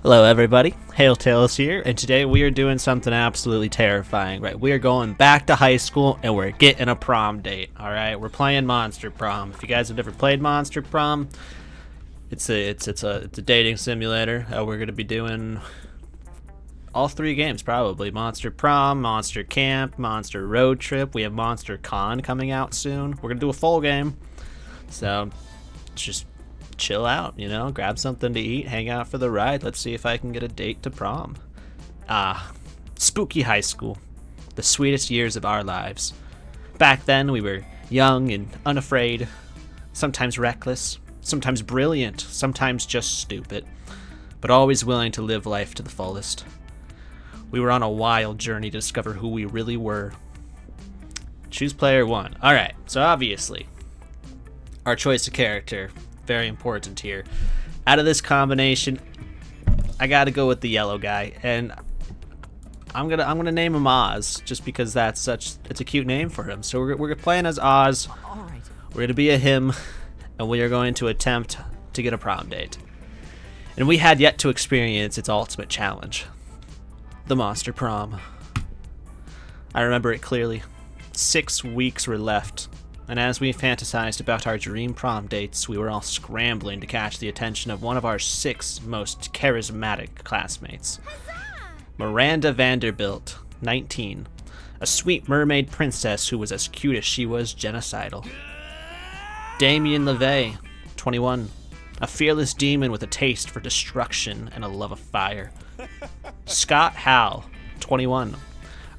Hello everybody, Hail Tales here, and today we are doing something absolutely terrifying, right? We are going back to high school and we're getting a prom date, alright? We're playing Monster Prom. If you guys have never played Monster Prom, it's a dating simulator. We're going to be doing all three games probably. Monster Prom, Monster Camp, Monster Road Trip. We have Monster Con coming out soon. We're going to do a full game, so just chill out, grab something to eat, hang out for the ride. Let's see if I can get a date to prom. Spooky high school, the sweetest years of our lives. Back then we were young and unafraid, sometimes reckless, sometimes brilliant, sometimes just stupid, but always willing to live life to the fullest. We were on a wild journey to discover who we really were. Choose player one. Alright, so obviously our choice of character, very important here. Out of this combination, I gotta go with the yellow guy, and I'm gonna name him Oz, just because it's a cute name for him. So we're playing as Oz. All right. We're gonna be a him, and we are going to attempt to get a prom date. And we had yet to experience its ultimate challenge, the Monster Prom. I remember it clearly. 6 weeks were left. And as we fantasized about our dream prom dates, we were all scrambling to catch the attention of one of our 6 most charismatic classmates. Miranda Vanderbilt, 19, a sweet mermaid princess who was as cute as she was genocidal. Damien LeVay, 21, a fearless demon with a taste for destruction and a love of fire. Scott Howe, 21,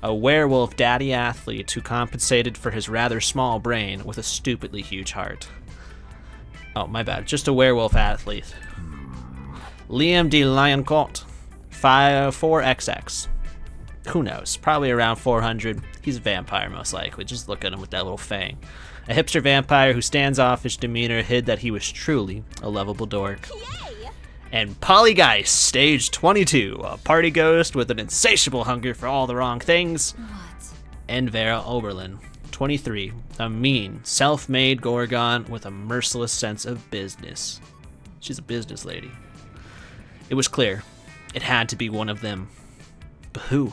a werewolf daddy athlete who compensated for his rather small brain with a stupidly huge heart. Oh, my bad. Just a werewolf athlete. Liam D. Lioncourt, 4XX. Who knows? Probably around 400. He's a vampire, most likely. Just look at him with that little fang. A hipster vampire whose standoffish demeanor hid that he was truly a lovable dork. And Polygeist, stage 22, a party ghost with an insatiable hunger for all the wrong things. What? And Vera Oberlin, 23, a mean, self-made Gorgon with a merciless sense of business. She's a business lady. It was clear. It had to be one of them. But who?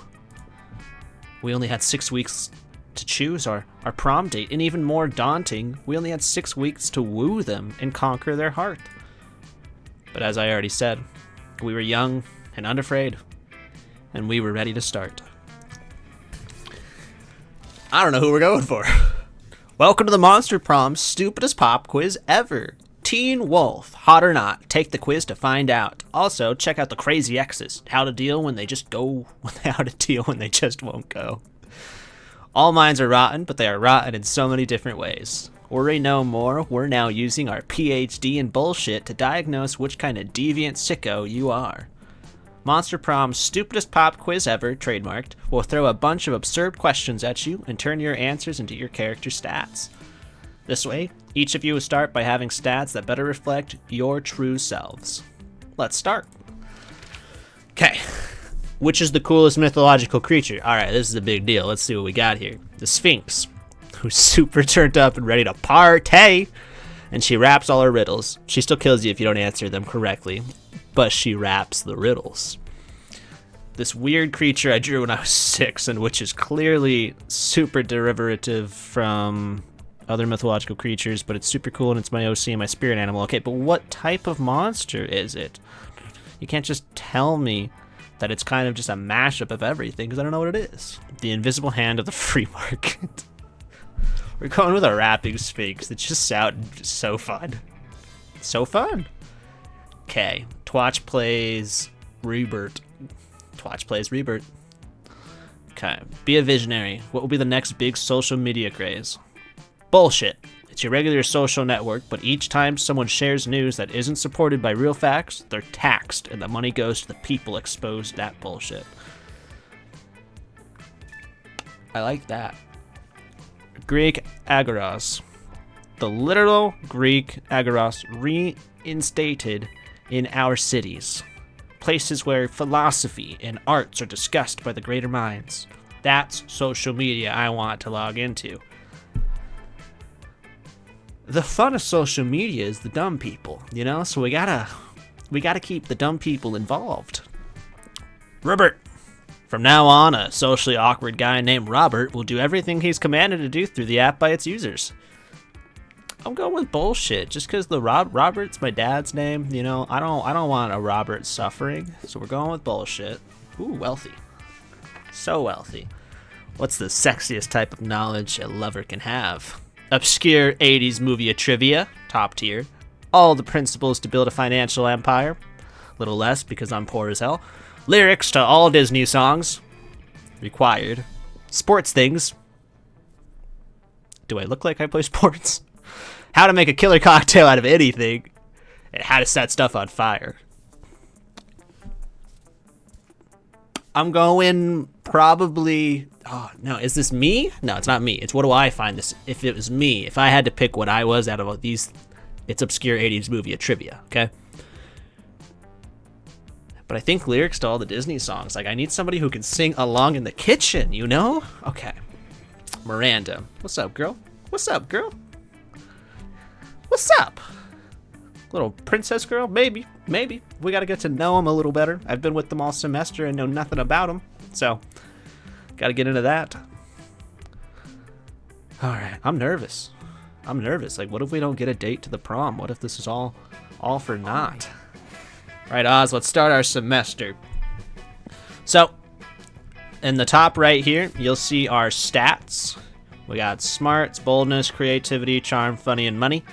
We only had 6 weeks to choose our prom date, and even more daunting, we only had 6 weeks to woo them and conquer their heart. But as I already said, we were young and unafraid, and we were ready to start. I don't know who we're going for. Welcome to the Monster Prom stupidest pop quiz ever. Teen Wolf, hot or not, take the quiz to find out. Also, check out the Crazy X's, how to deal when they just won't go. All minds are rotten, but they are rotten in so many different ways. Worry no more, we're now using our PhD in bullshit to diagnose which kind of deviant sicko you are. Monster Prom's stupidest pop quiz ever, trademarked, will throw a bunch of absurd questions at you and turn your answers into your character stats. This way, each of you will start by having stats that better reflect your true selves. Let's start. Okay, which is the coolest mythological creature? Alright, this is a big deal. Let's see what we got here. The Sphinx, who's super turned up and ready to party, and she raps all her riddles. She still kills you if you don't answer them correctly, but she raps the riddles. This weird creature I drew when I was 6, and which is clearly super derivative from other mythological creatures, but it's super cool and it's my OC and my spirit animal. Okay, but what type of monster is it? You can't just tell me that it's kind of just a mashup of everything, because I don't know what it is. The invisible hand of the free market. We're going with a rapping Sphinx that just sounded so fun. So fun. Okay, Twatch plays Rebirth. Twatch plays Rebirth. Okay, be a visionary. What will be the next big social media craze? Bullshit. It's your regular social network, but each time someone shares news that isn't supported by real facts, they're taxed, and the money goes to the people exposed to that bullshit. I like that. Greek agoras. The literal Greek agoras reinstated in our cities. Places where philosophy and arts are discussed by the greater minds. That's social media I want to log into. The fun of social media is the dumb people, so we gotta We gotta keep the dumb people involved. Robert. From now on, a socially awkward guy named Robert will do everything he's commanded to do through the app by its users. I'm going with bullshit. Just because the Robert's my dad's name, you know, I don't want a Robert suffering. So we're going with bullshit. Ooh, wealthy. So wealthy. What's the sexiest type of knowledge a lover can have? Obscure 80s movie trivia, top tier. All the principles to build a financial empire, little less because I'm poor as hell. Lyrics to all Disney songs, required. Sports things. Do I look like I play sports? How to make a killer cocktail out of anything, and how to set stuff on fire. I'm going probably, oh no, is this me? No, it's not me. It's what do I find this, if it was me, if I had to pick what I was out of these, it's obscure 80s movie trivia, okay? But I think lyrics to all the Disney songs, like I need somebody who can sing along in the kitchen, you know? Okay. Miranda. What's up, girl? What's up, girl? What's up? Little princess girl? Maybe. We gotta get to know them a little better. I've been with them all semester and know nothing about them. So, gotta get into that. Alright, I'm nervous. Like, what if we don't get a date to the prom? What if this is all for naught? Right, Oz, let's start our semester. So, in the top right here, you'll see our stats. We got smarts, boldness, creativity, charm, funny, and money.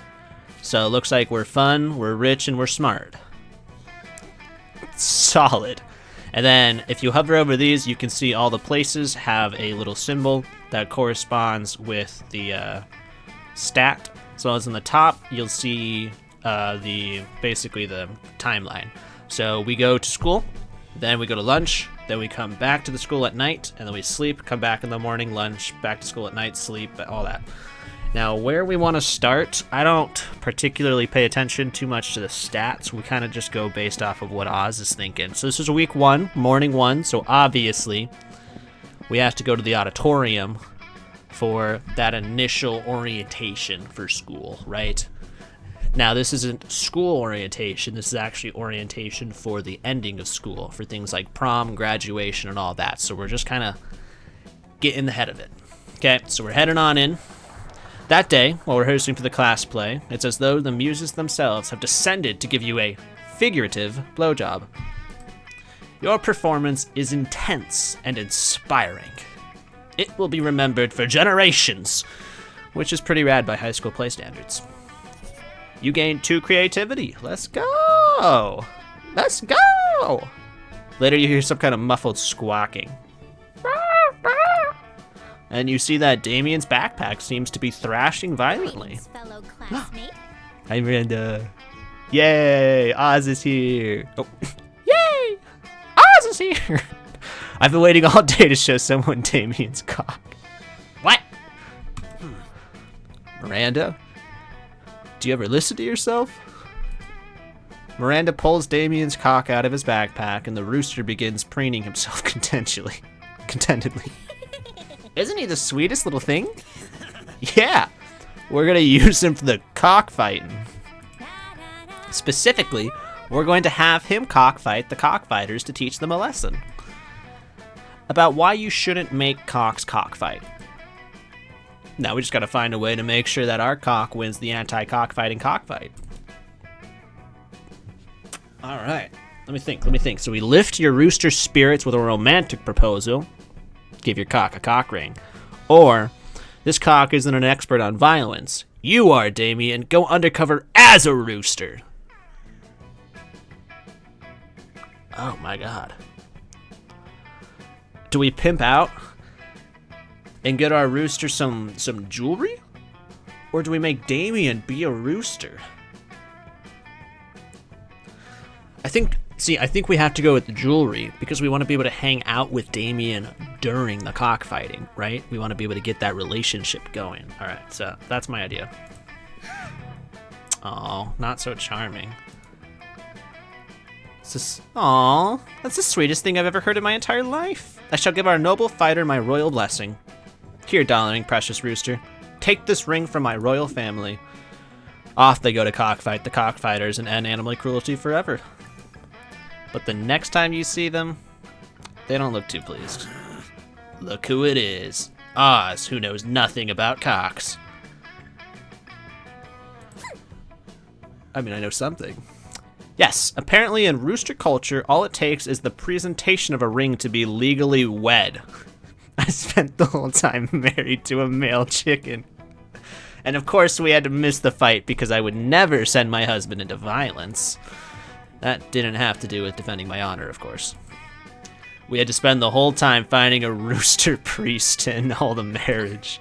So it looks like we're fun, we're rich, and we're smart. Solid. And then if you hover over these, you can see all the places have a little symbol that corresponds with the stat. So as in the top, you'll see basically the timeline. So we go to school, then we go to lunch, then we come back to the school at night, and then we sleep, come back in the morning, lunch, back to school at night, sleep, all that. Now, where we want to start, I don't particularly pay attention too much to the stats. We kind of just go based off of what Oz is thinking. So this is week 1, morning 1, so obviously we have to go to the auditorium for that initial orientation for school, right? Now, this isn't school orientation. This is actually orientation for the ending of school, for things like prom, graduation, and all that. So we're just kind of getting ahead of it. Okay, so we're heading on in. That day, while rehearsing for the class play, it's as though the muses themselves have descended to give you a figurative blowjob. Your performance is intense and inspiring. It will be remembered for generations, which is pretty rad by high school play standards. You gained 2 creativity. Let's go! Let's go! Later you hear some kind of muffled squawking. And you see that Damien's backpack seems to be thrashing violently. Fellow classmate. Hi, Miranda. Yay! Oz is here. Oh. Yay! Oz is here! I've been waiting all day to show someone Damien's cock. What? Miranda? Do you ever listen to yourself? Miranda pulls Damien's cock out of his backpack, and the rooster begins preening himself contentedly. Isn't he the sweetest little thing? Yeah, we're gonna use him for the cockfighting. Specifically, we're going to have him cockfight the cockfighters to teach them a lesson about why you shouldn't make cocks cockfight. Now we just gotta find a way to make sure that our cock wins the anti-cockfighting cockfight. All right, let me think. So we lift your rooster's spirits with a romantic proposal. Give your cock a cock ring. Or, this cock isn't an expert on violence. You are, Damien. Go undercover as a rooster. Oh my god. Do we pimp out and get our rooster some jewelry? Or do we make Damien be a rooster? I think we have to go with the jewelry because we want to be able to hang out with Damien during the cockfighting, right? We want to be able to get that relationship going. All right, so that's my idea. Oh, not so charming. Aw, that's the sweetest thing I've ever heard in my entire life. I shall give our noble fighter my royal blessing. Here, darling, precious rooster, take this ring from my royal family. Off they go to cockfight the cockfighters and end animal cruelty forever. But the next time you see them, they don't look too pleased. Look who it is. Oz, who knows nothing about cocks. I mean, I know something. Yes, apparently in rooster culture, all it takes is the presentation of a ring to be legally wed. I spent the whole time married to a male chicken. And of course we had to miss the fight because I would never send my husband into violence. That didn't have to do with defending my honor, of course. We had to spend the whole time finding a rooster priest to annul the marriage.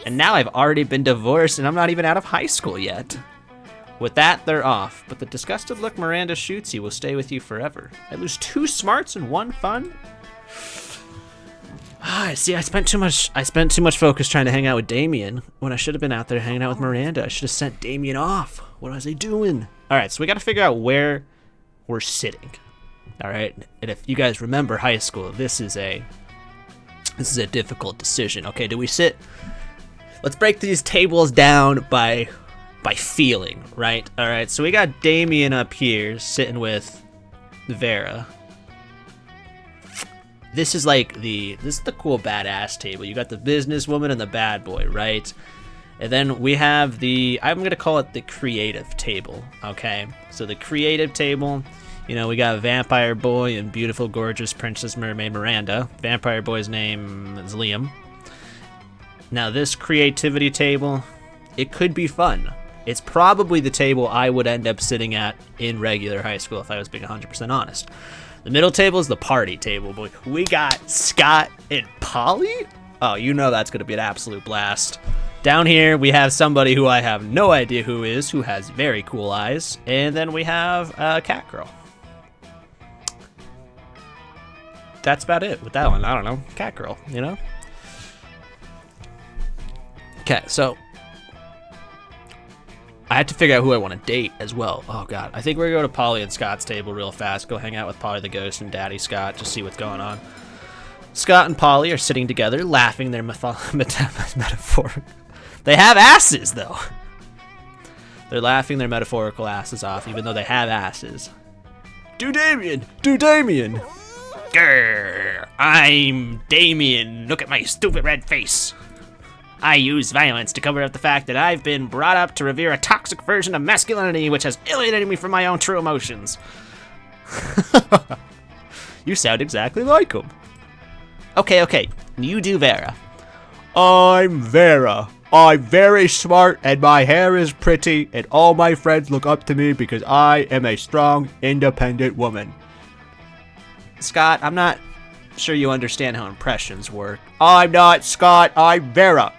And now I've already been divorced and I'm not even out of high school yet. With that, they're off, but the disgusted look Miranda shoots you will stay with you forever. I lose 2 smarts and 1 fun? See, I spent too much focus trying to hang out with Damien when I should have been out there hanging out with Miranda. I should have sent Damien off. What was I doing? All right, so we got to figure out where we're sitting. All right, and if you guys remember high school, this is a difficult decision. Okay, do we sit? Let's break these tables down by feeling, right? All right, so we got Damien up here sitting with Vera. This is like this is the cool badass table. You got the businesswoman and the bad boy, right? And then we have I'm gonna call it the creative table, okay? So the creative table, you know, we got Vampire Boy and beautiful, gorgeous Princess Mermaid Miranda. Vampire Boy's name is Liam. Now this creativity table, it could be fun. It's probably the table I would end up sitting at in regular high school if I was being 100% honest. The middle table is the party table, boy. We got Scott and Polly? Oh, you know that's gonna be an absolute blast. Down here, we have somebody who I have no idea who is, who has very cool eyes. And then we have Cat Girl. That's about it with that one. I don't know. Cat Girl, you know? Okay, so I had to figure out who I want to date as well. Oh god, I think we're gonna go to Polly and Scott's table real fast. Go hang out with Polly the Ghost and Daddy Scott, just see what's going on. Scott and Polly are sitting together, laughing their metaphor. They have asses though. They're laughing their metaphorical asses off, even though they have asses. Do Damien! Do Damien! Grrr! I'm Damien. Look at my stupid red face. I use violence to cover up the fact that I've been brought up to revere a toxic version of masculinity which has alienated me from my own true emotions. You sound exactly like him. Okay, you do Vera. I'm Vera. I'm very smart and my hair is pretty and all my friends look up to me because I am a strong, independent woman. Scott, I'm not sure you understand how impressions work. I'm not Scott, I'm Vera.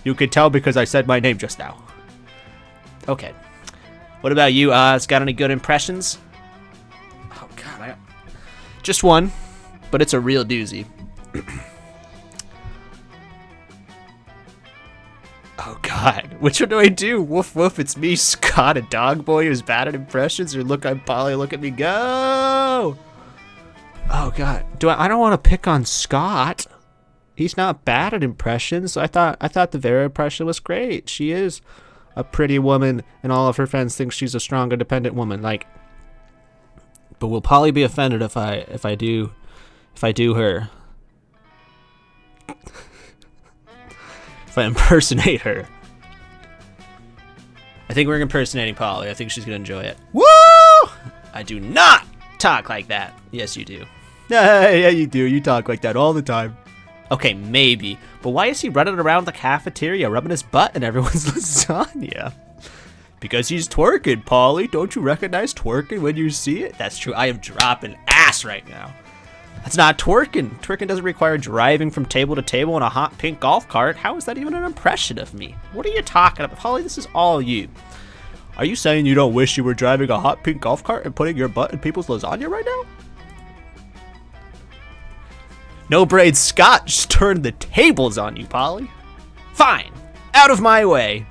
You can tell because I said my name just now. Okay. What about you, Oz? Got any good impressions? Oh, God. Just one, but it's a real doozy. Oh, God. Which one do I do? Woof, woof, it's me, Scott, a dog boy who's bad at impressions, or look, I'm Polly, look at me go! Oh, God. I don't want to pick on Scott. He's not bad at impressions. I thought the Vera impression was great. She is a pretty woman, and all of her friends think she's a strong, independent woman. Like, but will Polly be offended if I do her? If I impersonate her? I think we're impersonating Polly. I think she's gonna enjoy it. Woo! I do not talk like that. Yes, you do. Yeah, you do. You talk like that all the time. Okay, maybe. But why is he running around the cafeteria rubbing his butt in everyone's lasagna? Because he's twerking, Polly. Don't you recognize twerking when you see it? That's true. I am dropping ass right now. That's not twerking. Twerking doesn't require driving from table to table in a hot pink golf cart. How is that even an impression of me? What are you talking about? Polly, this is all you. Are you saying you don't wish you were driving a hot pink golf cart and putting your butt in people's lasagna right now? No braid Scott just turned the tables on you, Polly. Fine. Out of my way.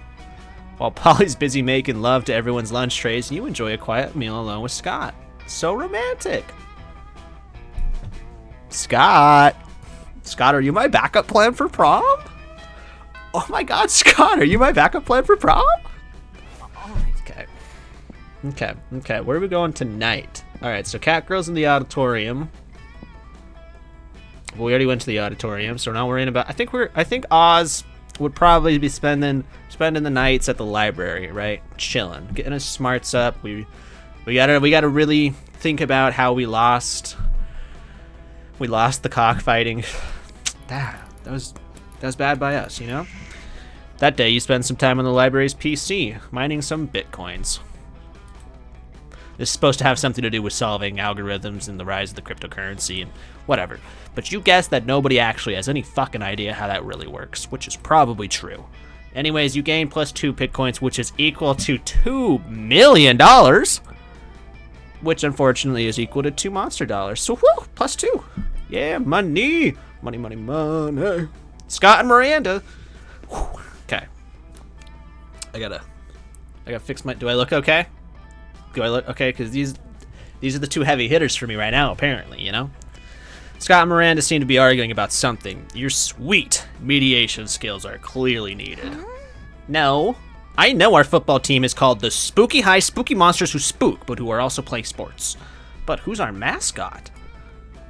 While Polly's busy making love to everyone's lunch trays, you enjoy a quiet meal alone with Scott. So romantic. Scott, are you my backup plan for prom? Oh my god, Scott, are you my backup plan for prom? Okay, where are we going tonight? All right, so Cat Girl's in the auditorium. Well, we already went to the auditorium, so now we're in about. I think Oz would probably be spending the nights at the library, right? Chilling, getting his smarts up. We gotta really think about how we lost the cockfighting. That was bad by us, you know? That day you spend some time on the library's PC, mining some bitcoins. This is supposed to have something to do with solving algorithms and the rise of the cryptocurrency and whatever. But you guessed that nobody actually has any fucking idea how that really works, which is probably true. Anyways, you gain +2 bitcoins, which is equal to $2 million, which unfortunately is equal to 2 monster dollars. So whoo, +2. Yeah, money. Money, money, money. Scott and Miranda. Whew. Okay. I gotta fix my, do I look okay? Do I look okay? Because these are the two heavy hitters for me right now, apparently, you know? Scott and Miranda seem to be arguing about something. Your sweet mediation skills are clearly needed. No. I know our football team is called the Spooky High Spooky Monsters Who Spook, but who are also playing sports. But who's our mascot?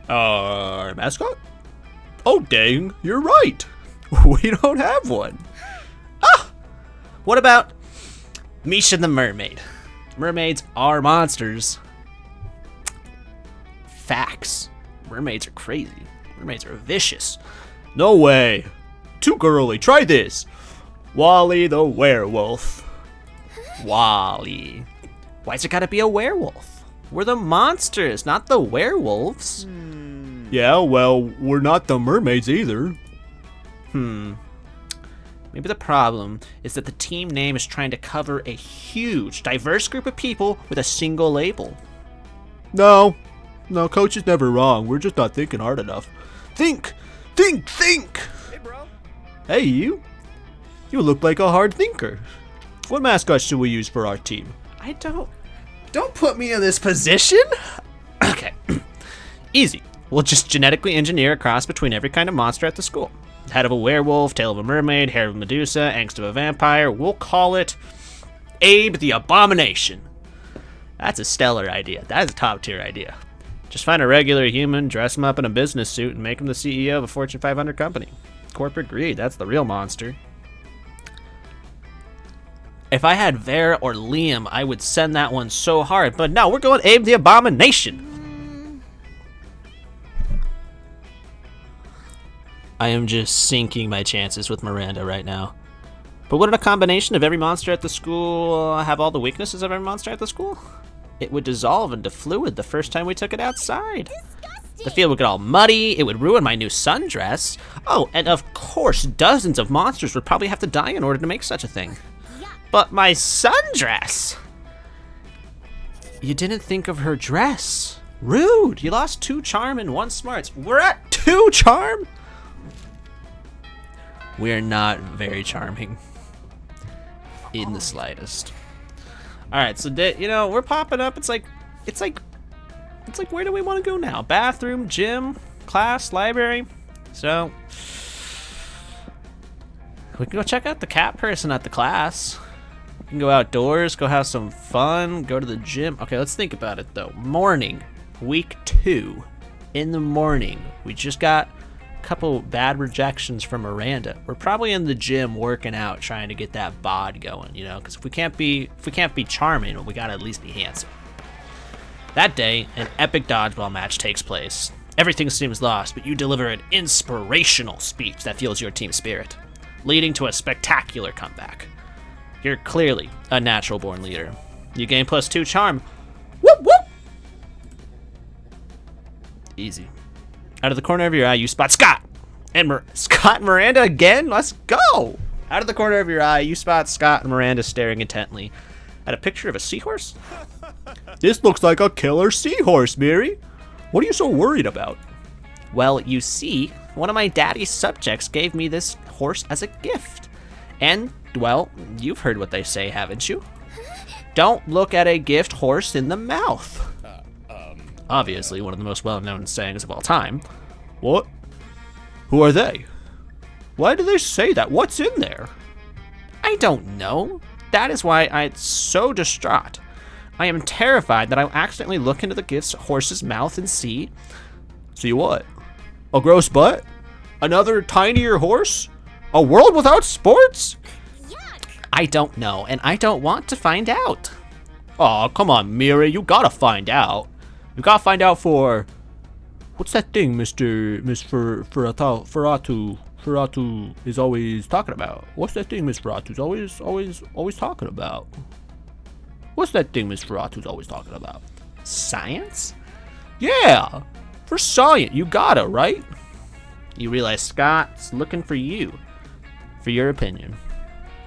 Our mascot? Oh, dang, you're right. We don't have one. Ah! What about Misha the Mermaid? Mermaids are monsters. Facts. Mermaids are crazy. Mermaids are vicious. No way. Too girly. Try this. Wally the werewolf. Wally. Why's it gotta be a werewolf? We're the monsters, not the werewolves. Yeah, well, we're not the mermaids either. Maybe the problem is that the team name is trying to cover a huge, diverse group of people with a single label. No, Coach is never wrong. We're just not thinking hard enough. Think! Hey, bro. Hey, you. You look like a hard thinker. What mascot should we use for our team? Don't put me in this position. Okay. Easy. We'll just genetically engineer a cross between every kind of monster at the school. Head of a werewolf, tail of a mermaid, hair of a Medusa, angst of a vampire. We'll call it Abe the Abomination. That's a stellar idea. That is a top tier idea. Just find a regular human, dress him up in a business suit, and make him the CEO of a Fortune 500 company. Corporate greed, that's the real monster. If I had Vera or Liam, I would send that one so hard, but no, we're going Abe the Abomination. I am just sinking my chances with Miranda right now. But wouldn't a combination of every monster at the school have all the weaknesses of every monster at the school? It would dissolve into fluid the first time we took it outside. Disgusting. The field would get all muddy, it would ruin my new sundress. Oh, and of course, dozens of monsters would probably have to die in order to make such a thing. Yeah. But my sundress! You didn't think of her dress. Rude, you lost 2 charm and 1 smarts. We're at 2 charm? We're not very charming. In the slightest. Alright, so we're popping up. It's like where do we want to go now? Bathroom, gym, class, library. So we can go check out the cat person at the class. We can go outdoors, go have some fun, go to the gym. Okay, let's think about it though. Morning, week 2. In the morning, we just got couple bad rejections from Miranda. We're probably in the gym working out, trying to get that bod going, you know, because if we can't be charming, we gotta at least be handsome. That day, an epic dodgeball match takes place. Everything seems lost, but you deliver an inspirational speech that fuels your team spirit, leading to a spectacular comeback. You're clearly a natural born leader. You gain +2 charm. Whoop whoop! Easy. Out of the corner of your eye, you spot Scott and Miranda again. Let's go. Out of the corner of your eye, you spot Scott and Miranda staring intently at a picture of a seahorse. This looks like a killer seahorse, Mary. What are you so worried about? Well, you see, one of my daddy's subjects gave me this horse as a gift. And, well, you've heard what they say, haven't you? Don't look at a gift horse in the mouth. Obviously, one of the most well-known sayings of all time. What? Who are they? Why do they say that? What's in there? I don't know. That is why I'm so distraught. I am terrified that I'll accidentally look into the gift horse's mouth and see... See what? A gross butt? Another tinier horse? A world without sports? I don't know, and I don't want to find out. Aw, come on, Miri, you gotta find out. You gotta find out for... What's that thing Miss Ferratu is always talking about? What's that thing Miss Ferratu's always talking about? What's that thing Miss Ferratu's always talking about? Science? Yeah, for science, you gotta, right? You realize Scott's looking for you, for your opinion.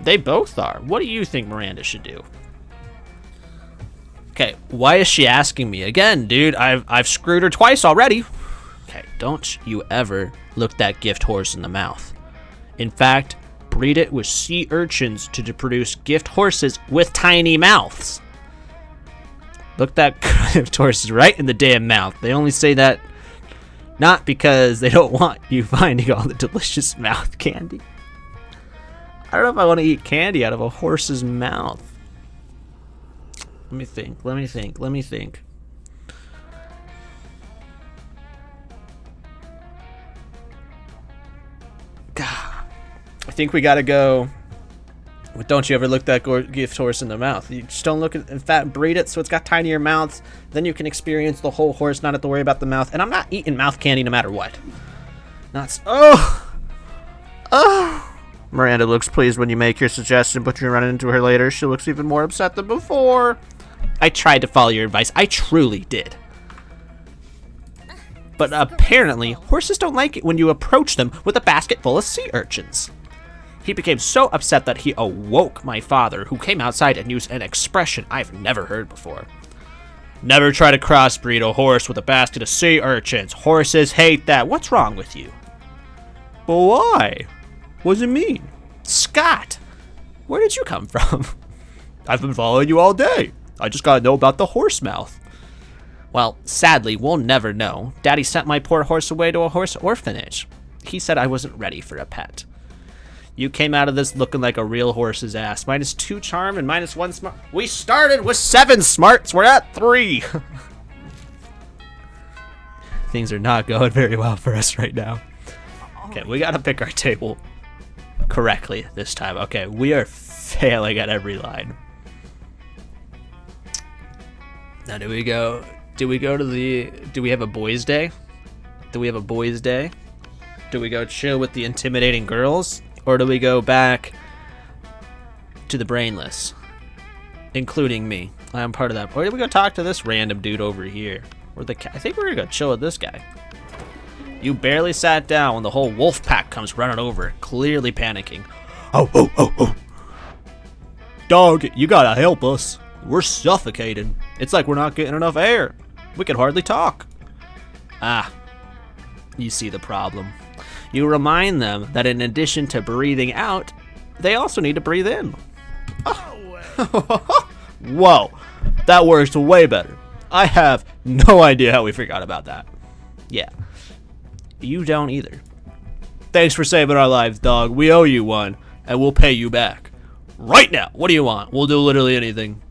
They both are. What do you think Miranda should do? Okay, why is she asking me again, dude? I've screwed her twice already. Okay, don't you ever look that gift horse in the mouth. In fact, breed it with sea urchins to produce gift horses with tiny mouths. Look that gift horse right in the damn mouth. They only say that not because they don't want you finding all the delicious mouth candy. I don't know if I want to eat candy out of a horse's mouth. Let me think. God. I think we gotta go. Don't you ever look that gift horse in the mouth. You just don't look at, in fact, breed it so it's got tinier mouths. Then you can experience the whole horse, not have to worry about the mouth. And I'm not eating mouth candy no matter what. Oh! Miranda looks pleased when you make your suggestion, but you run into her later. She looks even more upset than before. I tried to follow your advice. I truly did. But apparently, horses don't like it when you approach them with a basket full of sea urchins. He became so upset that he awoke my father, who came outside and used an expression I've never heard before. Never try to crossbreed a horse with a basket of sea urchins. Horses hate that. What's wrong with you? But why? What does it mean? Scott, where did you come from? I've been following you all day. I just gotta know about the horse mouth. Well, sadly, we'll never know. Daddy sent my poor horse away to a horse orphanage. He said I wasn't ready for a pet. You came out of this looking like a real horse's ass. -2 charm and -1 smart. We started with 7 smarts. We're at 3. Things are not going very well for us right now. Okay, we gotta pick our table correctly this time. Okay, we are failing at every line. Now, do we have a boys' day? Do we have a boys' day? Do we go chill with the intimidating girls? Or do we go back to the brainless? Including me. I'm part of that. Or do we go talk to this random dude over here? Or I think we're gonna go chill with this guy. You barely sat down when the whole wolf pack comes running over, clearly panicking. Oh. Dog, you gotta help us. We're suffocating. It's like we're not getting enough air. We can hardly talk. Ah, you see the problem. You remind them that in addition to breathing out, they also need to breathe in. Oh. Whoa, that works way better. I have no idea how we forgot about that. Yeah, you don't either. Thanks for saving our lives, dog. We owe you one, and we'll pay you back. Right now, what do you want? We'll do literally anything.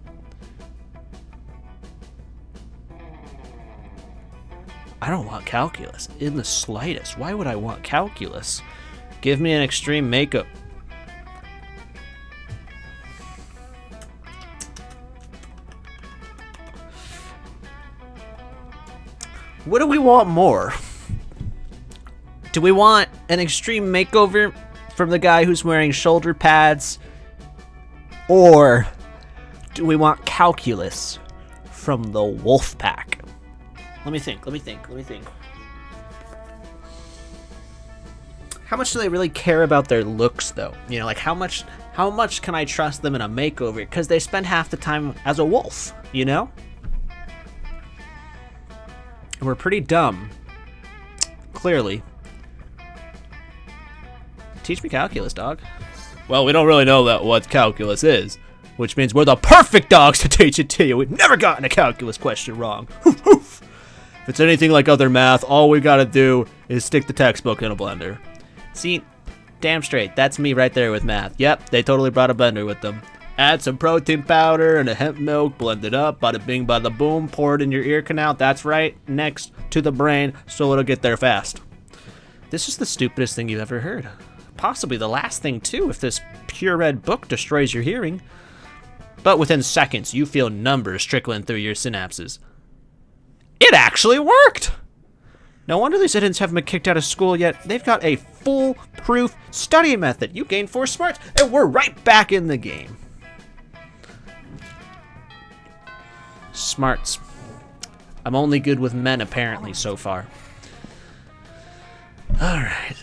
I don't want calculus in the slightest. Why would I want calculus? Give me an extreme makeup. What do we want more? Do we want an extreme makeover from the guy who's wearing shoulder pads? Or do we want calculus from the wolf pack? Let me think. How much do they really care about their looks, though? You know, like how much can I trust them in a makeover? Because they spend half the time as a wolf, you know? And we're pretty dumb. Clearly. Teach me calculus, dog. Well, we don't really know what calculus is, which means we're the perfect dogs to teach it to you. We've never gotten a calculus question wrong. Hoof, hoof. If it's anything like other math, all we gotta do is stick the textbook in a blender. See, damn straight, that's me right there with math. Yep, they totally brought a blender with them. Add some protein powder and a hemp milk, blend it up, bada bing bada boom, pour it in your ear canal, that's right, next to the brain, so it'll get there fast. This is the stupidest thing you've ever heard. Possibly the last thing too, if this pure red book destroys your hearing. But within seconds, you feel numbers trickling through your synapses. It actually worked! No wonder these idiots haven't been kicked out of school yet. They've got a foolproof study method. You gain 4 smarts, and we're right back in the game. Smarts. I'm only good with men, apparently, so far. Alright.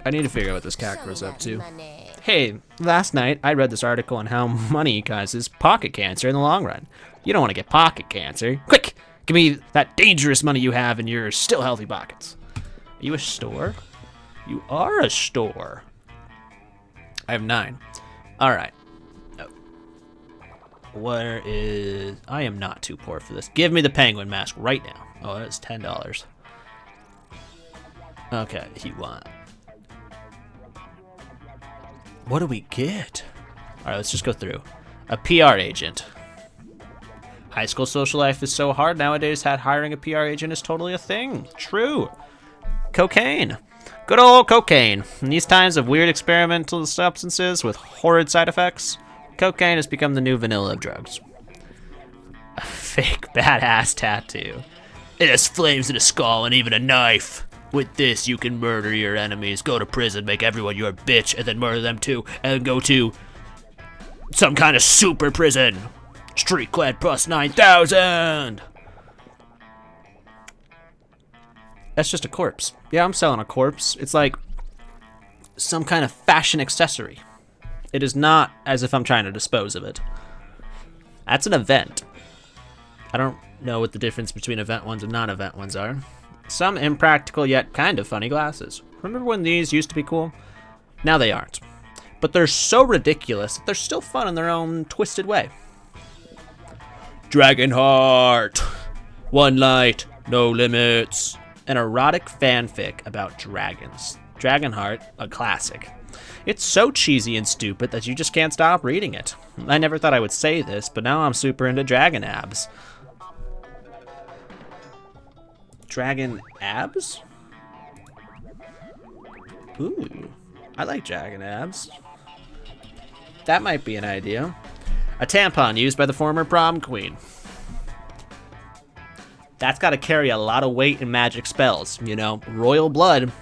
I need to figure out what this character is up to. Hey, last night I read this article on how money causes pocket cancer in the long run. You don't want to get pocket cancer. Quick, give me that dangerous money you have in your still healthy pockets. Are you a store? You are a store. I have 9. All right. Where is... I am not too poor for this. Give me the penguin mask right now. Oh, that's $10. Okay, he won. What do we get? All right, let's just go through. A PR agent. High school social life is so hard nowadays that hiring a PR agent is totally a thing. True. Cocaine. Good old cocaine. In these times of weird experimental substances with horrid side effects, cocaine has become the new vanilla of drugs. A fake badass tattoo. It has flames in a skull and even a knife. With this, you can murder your enemies, go to prison, make everyone your bitch, and then murder them too, and go to some kind of super prison. Street Cred plus 9,000! That's just a corpse. Yeah, I'm selling a corpse. It's like some kind of fashion accessory. It is not as if I'm trying to dispose of it. That's an event. I don't know what the difference between event ones and non-event ones are. Some impractical yet kind of funny glasses. Remember when these used to be cool? Now they aren't. But they're so ridiculous that they're still fun in their own twisted way. Dragonheart! One light, no limits. An erotic fanfic about dragons. Dragonheart, a classic. It's so cheesy and stupid that you just can't stop reading it. I never thought I would say this, but now I'm super into dragon abs. Dragon abs? Ooh, I like dragon abs. That might be an idea. A tampon used by the former prom queen. That's got to carry a lot of weight and magic spells, you know, royal blood.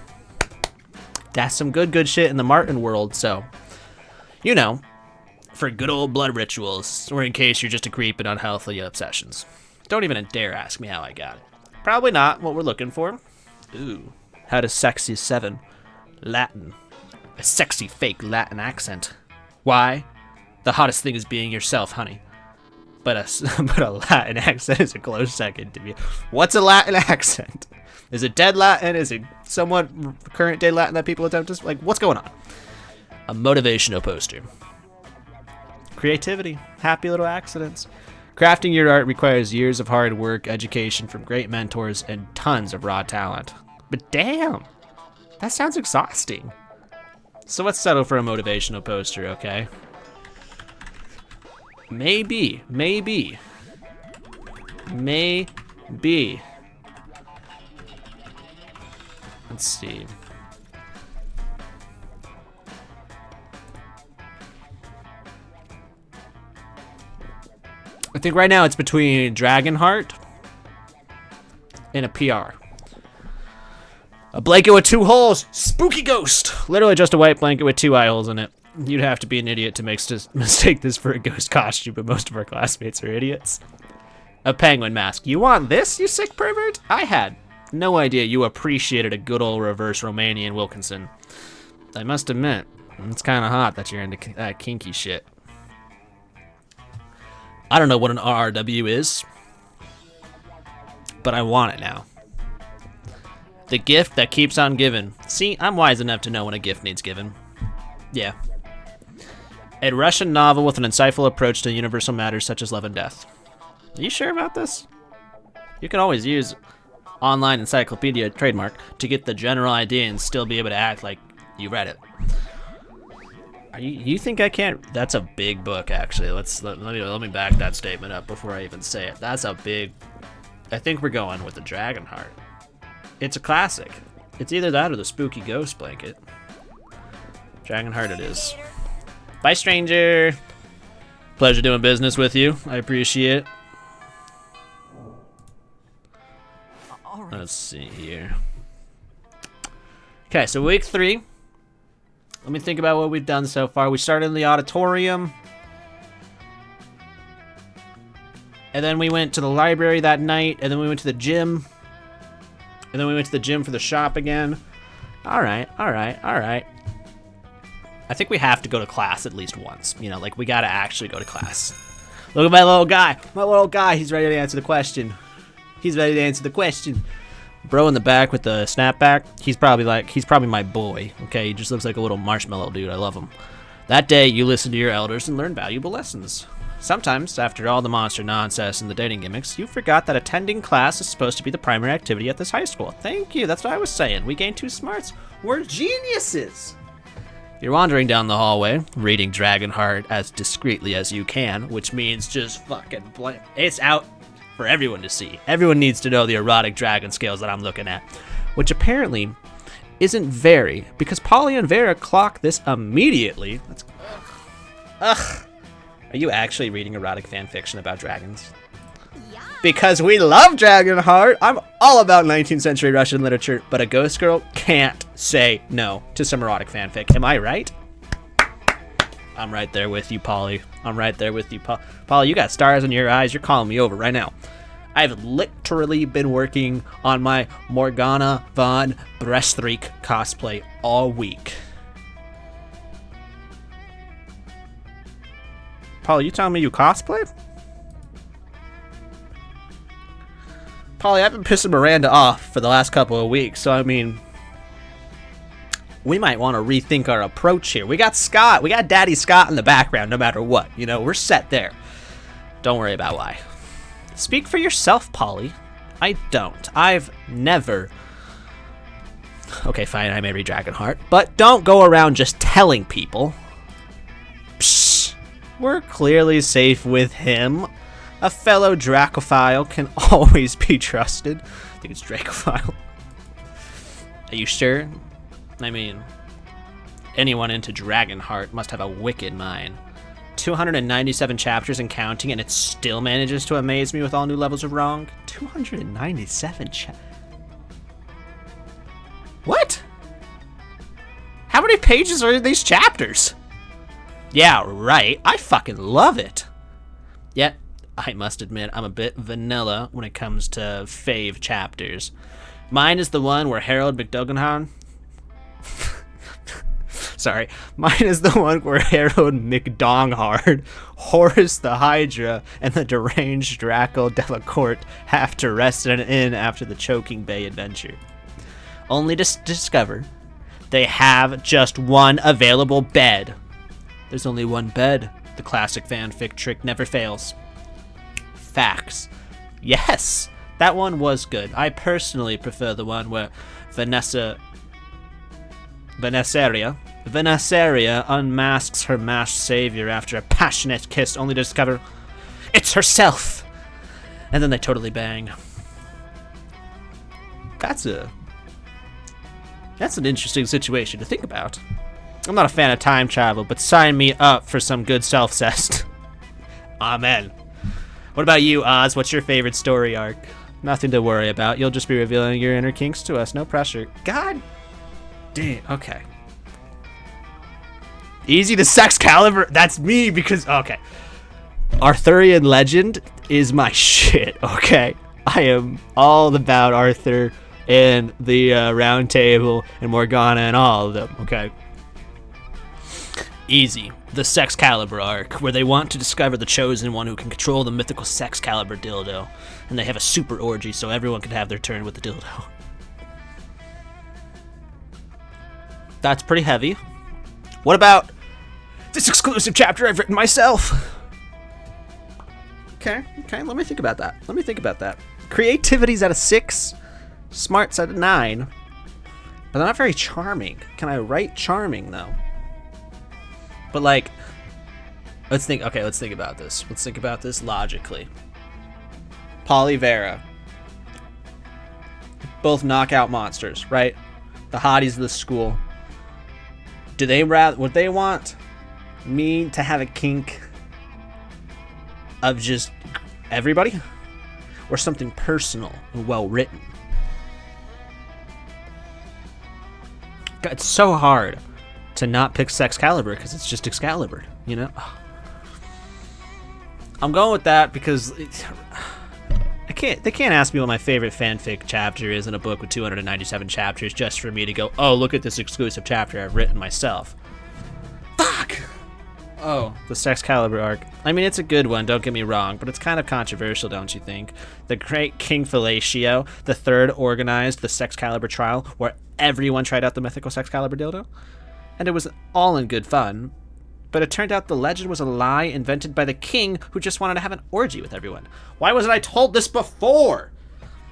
That's some good shit in the Martin world, so, you know, for good old blood rituals, or in case you're just a creep and unhealthy obsessions. Don't even dare ask me how I got it. Probably not what we're looking for. Ooh, how to sexy 7. Latin. A sexy fake Latin accent. Why? The hottest thing is being yourself, honey. But a Latin accent is a close second to me. What's a Latin accent? Is it dead Latin? Is it somewhat current day Latin that people attempt to... Like, what's going on? A motivational poster. Creativity. Happy little accidents. Crafting your art requires years of hard work, education from great mentors, and tons of raw talent. But damn, that sounds exhausting. So let's settle for a motivational poster, okay? Maybe. Let's see. I think right now it's between Dragonheart and a PR. A blanket with 2 holes. Spooky ghost. Literally just a white blanket with 2 eye holes in it. You'd have to be an idiot to mistake this for a ghost costume, but most of our classmates are idiots. A penguin mask. You want this, you sick pervert? I had no idea you appreciated a good old reverse Romanian Wilkinson. I must admit, it's kind of hot that you're into that kinky shit. I don't know what an RRW is, but I want it now. The gift that keeps on giving. See, I'm wise enough to know when a gift needs given. Yeah. A Russian novel with an insightful approach to universal matters such as love and death. Are you sure about this? You can always use online encyclopedia trademark to get the general idea and still be able to act like you read it. You think I can't? That's a big book, actually. Let me back that statement up before I even say it. That's a big. I think we're going with the Dragonheart. It's a classic. It's either that or the Spooky Ghost Blanket. Dragonheart it is. Bye, stranger. Pleasure doing business with you. I appreciate it. Let's see here. Okay, so week 3. Let me think about what we've done so far. We started in the auditorium. And then we went to the library that night. And then we went to the gym. And then we went to the gym for the shop again. Alright. I think we have to go to class at least once. You know, like, we gotta actually go to class. Look at my little guy. My little guy, he's ready to answer the question. Bro in the back with the snapback, he's probably my boy, okay? He just looks like a little marshmallow dude. I love him. That day, you listened to your elders and learned valuable lessons. Sometimes, after all the monster nonsense and the dating gimmicks, you forgot that attending class is supposed to be the primary activity at this high school. Thank you, that's what I was saying. We gained 2 smarts. We're geniuses! You're wandering down the hallway, reading Dragonheart as discreetly as you can, which means just fucking blank. It's out for everyone to see. Everyone needs to know the erotic dragon scales that I'm looking at, which apparently isn't very, because Polly and Vera clock this immediately. Ugh. Are you actually reading erotic fan fiction about dragons? Yeah. Because we love Dragonheart. I'm all about 19th century Russian literature, but a ghost girl can't say no to some erotic fanfic. Am I right? I'm right there with you, Polly. I'm right there with you, Polly. You got stars in your eyes. You're calling me over right now. I've literally been working on my Morgana von Brestreich cosplay all week. Polly, you telling me you cosplay? Polly, I've been pissing Miranda off for the last couple of weeks, so I mean, we might want to rethink our approach here. We got Scott. We got Daddy Scott in the background no matter what. You know, we're set there. Don't worry about why. Speak for yourself, Polly. I don't. I've never... Okay, fine, I may read Dragonheart, but don't go around just telling people. Psst. We're clearly safe with him. A fellow Dracophile can always be trusted. I think it's Dracophile. Are you sure? I mean, anyone into Dragonheart must have a wicked mind. 297 chapters and counting, and it still manages to amaze me with all new levels of wrong. 297 What? How many pages are in these chapters? Yeah, right. I fucking love it. Yet, I must admit, I'm a bit vanilla when it comes to fave chapters. Mine is the one where Harold McDoganhan... Sorry. Mine is the one where Harold McDonghard, Horace the Hydra, and the deranged Draco Delacourt have to rest in an inn after the Choking Bay adventure. Only to discover they have just one available bed. There's only one bed. The classic fanfic trick never fails. Facts. Yes, that one was good. I personally prefer the one where Vanessaria unmasks her masked savior after a passionate kiss, only to discover it's herself. And then they totally bang. That's an interesting situation to think about. I'm not a fan of time travel, but sign me up for some good self-cest. Amen. What about you, Oz? What's your favorite story arc? Nothing to worry about. You'll just be revealing your inner kinks to us. No pressure. God damn. Okay. Easy to Sex Caliber. That's me because... Okay. Arthurian legend is my shit, okay? I am all about Arthur and the Round Table and Morgana and all of them, okay? Easy. The Sex Caliber arc, where they want to discover the chosen one who can control the mythical Sex Caliber dildo. And they have a super orgy so everyone can have their turn with the dildo. That's pretty heavy. What about this exclusive chapter I've written myself? Okay, let me think about that. Creativity's at a 6. Smart's at a 9. But they're not very charming. Can I write charming, though? But, like, let's think about this. Let's think about this logically. Polyvera. Both knockout monsters, right? The hotties of the school. Would they want me to have a kink of just everybody? Or something personal and well written? God, it's so hard to not pick Sexcalibur because it's just Excalibur, you know? I'm going with that because they can't ask me what my favorite fanfic chapter is in a book with 297 chapters just for me to go, oh, look at this exclusive chapter I've written myself. Fuck! Oh, the Sexcalibur arc. I mean, it's a good one, don't get me wrong, but it's kind of controversial, don't you think? The Great King Fellatio, the third organized the Sexcalibur trial, where everyone tried out the mythical Sexcalibur dildo. And it was all in good fun. But it turned out the legend was a lie invented by the king who just wanted to have an orgy with everyone. Why wasn't I told this before?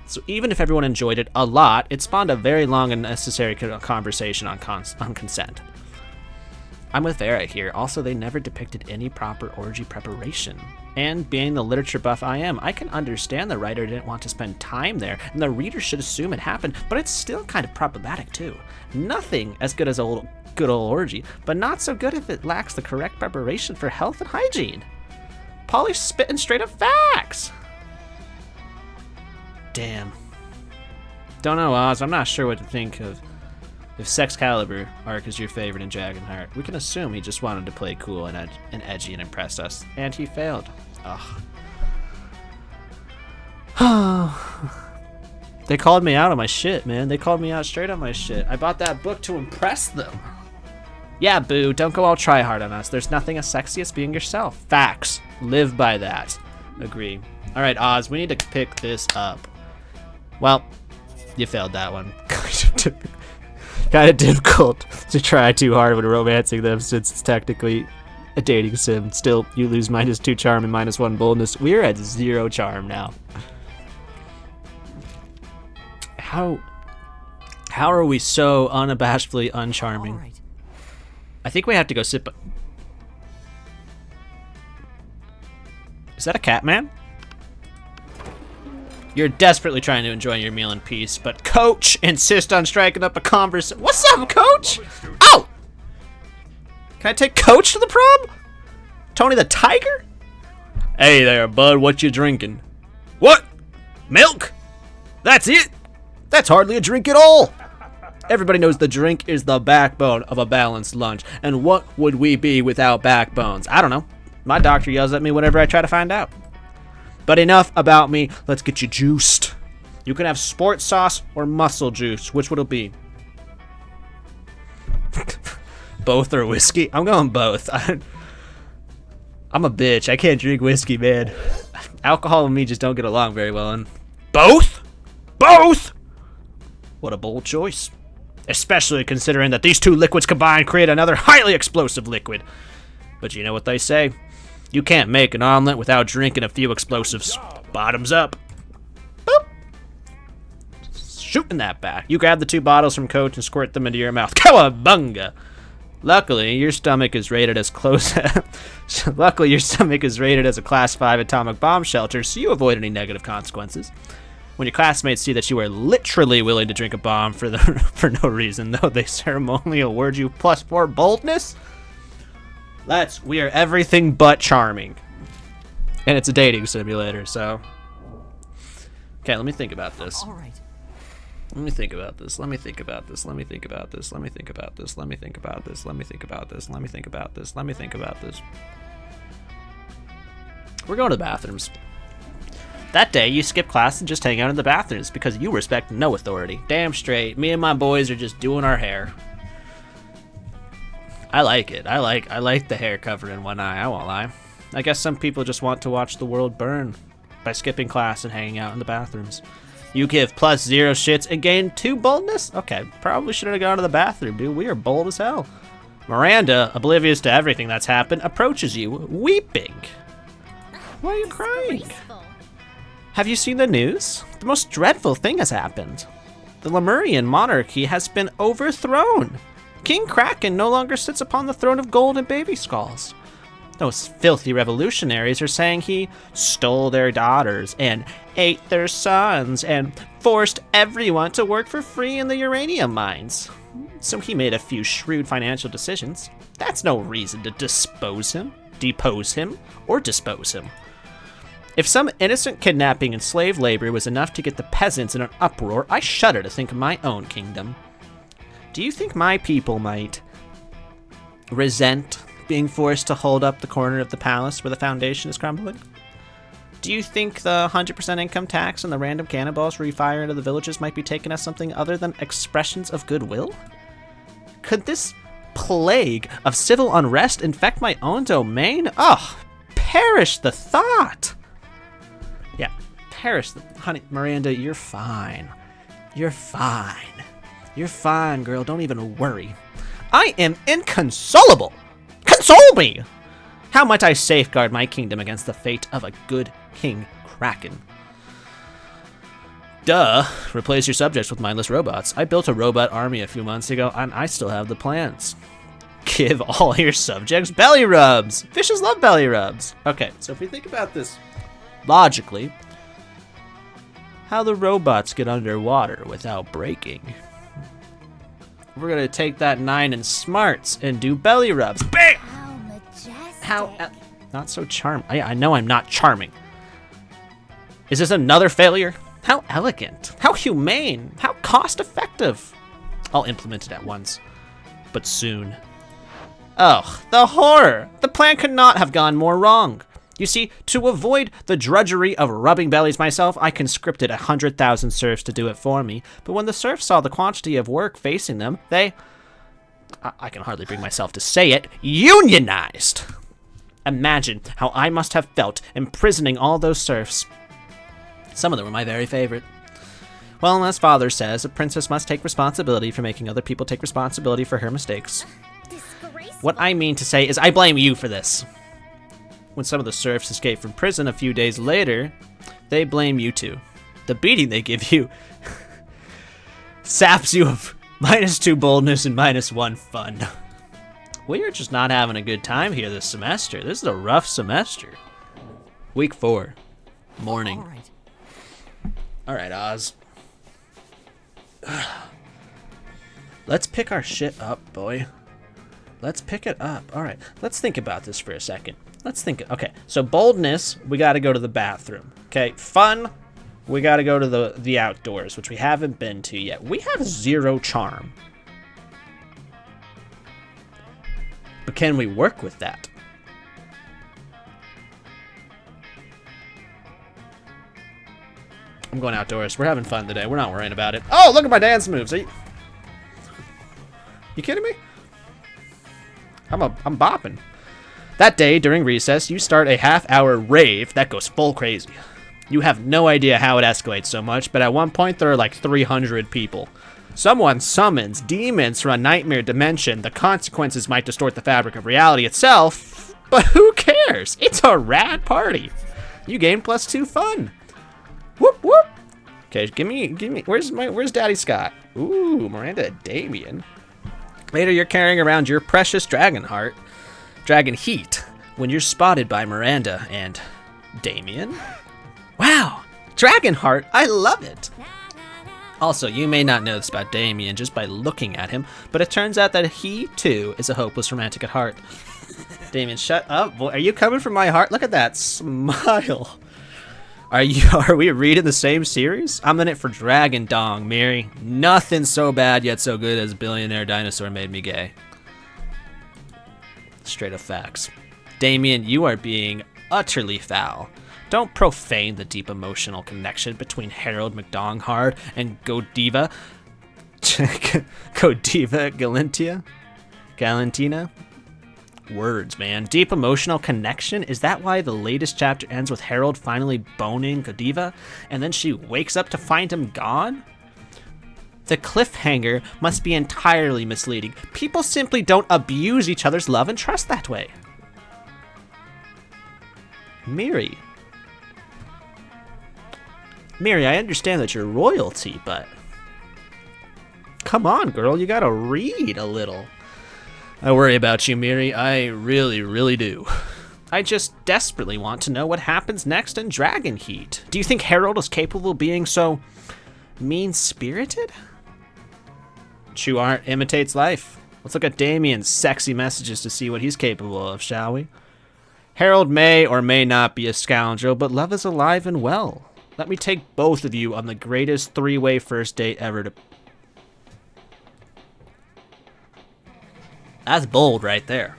So even if everyone enjoyed it a lot, it spawned a very long and necessary conversation on consent. I'm with Vera here. Also, they never depicted any proper orgy preparation. And being the literature buff I am, I can understand the writer didn't want to spend time there, and the reader should assume it happened, but it's still kind of problematic too. Nothing as good as a good old orgy, but not so good if it lacks the correct preparation for health and hygiene. Polly's spitting straight up facts. Damn. Don't know, Oz. I'm not sure what to think of. If Sexcalibur arc is your favorite in Dragonheart, we can assume he just wanted to play cool and edgy and impress us, and he failed. Ugh. They called me out on my shit, man. They called me out straight on my shit. I bought that book to impress them. Yeah, boo, don't go all try hard on us. There's nothing as sexy as being yourself. Facts. Live by that. Agree. Alright, Oz, we need to pick this up. Well, you failed that one. Kind of difficult to try too hard when romancing them since it's technically a dating sim. Still, you lose -2 charm and -1 boldness. We're at 0 charm now. How are we so unabashedly uncharming? Right. I think we have to go sit. Is that a cat man? You're desperately trying to enjoy your meal in peace, but Coach insists on striking up a conversation. What's up, Coach? Oh! Can I take Coach to the prom? Tony the Tiger? Hey there, bud, what you drinking? What? Milk? That's it? That's hardly a drink at all. Everybody knows the drink is the backbone of a balanced lunch, and what would we be without backbones? I don't know. My doctor yells at me whenever I try to find out. But enough about me, let's get you juiced. You can have sports sauce or muscle juice. Which would it be? Both or whiskey? I'm going both. I'm a bitch. I can't drink whiskey, man. Alcohol and me just don't get along very well. And both? Both? What a bold choice. Especially considering that these two liquids combined create another highly explosive liquid. But you know what they say? You can't make an omelet without drinking a few explosives. Bottoms up. Boop. Shooting that back. You grab the 2 bottles from Coach and squirt them into your mouth. Cowabunga! Luckily, your stomach is rated as Luckily, your stomach is rated as a Class 5 atomic bomb shelter, so you avoid any negative consequences. When your classmates see that you are literally willing to drink a bomb for no reason, though they ceremonially award you +4 boldness. We are everything but charming. And it's a dating simulator, so. Okay, let me think about this. All right. Let me think about this. Let me think about this. Let me think about this. Let me think about this. Let me think about this. Let me think about this. Let me think about this. Let me think about this. We're going to the bathrooms. That day, you skip class and just hang out in the bathrooms because you respect no authority. Damn straight. Me and my boys are just doing our hair. I like it. I like the hair covered in one eye, I won't lie. I guess some people just want to watch the world burn by skipping class and hanging out in the bathrooms. You give +0 shits and gain 2 boldness? Okay, probably shouldn't have gone to the bathroom, dude. We are bold as hell. Miranda, oblivious to everything that's happened, approaches you, weeping. Why are you crying? Have you seen the news? The most dreadful thing has happened. The Lemurian monarchy has been overthrown. King Kraken no longer sits upon the throne of gold and baby skulls. Those filthy revolutionaries are saying he stole their daughters and ate their sons and forced everyone to work for free in the uranium mines. So he made a few shrewd financial decisions. That's no reason to depose him, or dispose him. If some innocent kidnapping and slave labor was enough to get the peasants in an uproar, I shudder to think of my own kingdom. Do you think my people might resent being forced to hold up the corner of the palace where the foundation is crumbling? Do you think the 100% income tax and the random cannonballs we fire into the villages might be taken as something other than expressions of goodwill? Could this plague of civil unrest infect my own domain? Oh, perish the thought! Yeah, perish the... Honey, Miranda, you're fine. You're fine. You're fine, girl. Don't even worry. I am inconsolable! Console me! How might I safeguard my kingdom against the fate of a good King Kraken? Duh. Replace your subjects with mindless robots. I built a robot army a few months ago, and I still have the plans. Give all your subjects belly rubs! Fishes love belly rubs! Okay, so if we think about this logically, how the robots get underwater without breaking. We're gonna take that 9 in smarts and do belly rubs. Bam! How majestic. How not so charming. I know I'm not charming. Is this another failure? How elegant. How humane. How cost effective. I'll implement it at once, but soon. Oh, the horror. The plan could not have gone more wrong. You see, to avoid the drudgery of rubbing bellies myself, I conscripted 100,000 serfs to do it for me. But when the serfs saw the quantity of work facing them, they, I can hardly bring myself to say it, unionized. Imagine how I must have felt imprisoning all those serfs. Some of them were my very favorite. Well, as father says, a princess must take responsibility for making other people take responsibility for her mistakes. What I mean to say is I blame you for this. When some of the serfs escape from prison a few days later, they blame you too. The beating they give you saps you of -2 boldness and -1 fun. We are just not having a good time here this semester. This is a rough semester. Week 4. Morning. All right, Oz. Let's pick our shit up, boy. Let's pick it up. All right, let's think about this for a second. Let's think. Okay, so boldness, we got to go to the bathroom. Okay, fun, we got to go to the outdoors, which we haven't been to yet. We have 0 charm. But can we work with that? I'm going outdoors. We're having fun today. We're not worrying about it. Oh, look at my dance moves. Are you kidding me? I'm bopping. That day, during recess, you start a half-hour rave that goes full crazy. You have no idea how it escalates so much, but at one point there are like 300 people. Someone summons demons from a nightmare dimension. The consequences might distort the fabric of reality itself, but who cares? It's a rad party. You gain +2 fun. Whoop whoop. Okay, give me. Where's Daddy Scott? Ooh, Miranda Damien. Later, you're carrying around your precious dragon heat, when you're spotted by Miranda and Damien. Wow, dragon heart, I love it. Also, you may not know this about Damien just by looking at him, but it turns out that he, too, is a hopeless romantic at heart. Damien, shut up, boy. Are you coming from my heart? Look at that smile. Are we reading the same series? I'm in it for Dragon Dong, Miri. Nothing so bad yet so good as Billionaire Dinosaur Made Me Gay. Straight up facts. Damien, you are being utterly foul. Don't profane the deep emotional connection between Harold McDonghard and Godiva Galantina? Words, man. Deep emotional connection? Is that why the latest chapter ends with Harold finally boning Godiva, and then she wakes up to find him gone? The cliffhanger must be entirely misleading. People simply don't abuse each other's love and trust that way. Miri, I understand that you're royalty, but come on, girl. You gotta read a little. I worry about you, Miri. I really, really do. I just desperately want to know what happens next in Dragon Heat. Do you think Harold is capable of being so mean-spirited? True art imitates life. Let's look at Damien's sexy messages to see what he's capable of, shall we? Harold may or may not be a scoundrel, but love is alive and well. Let me take both of you on the greatest three-way first date ever to... That's bold right there.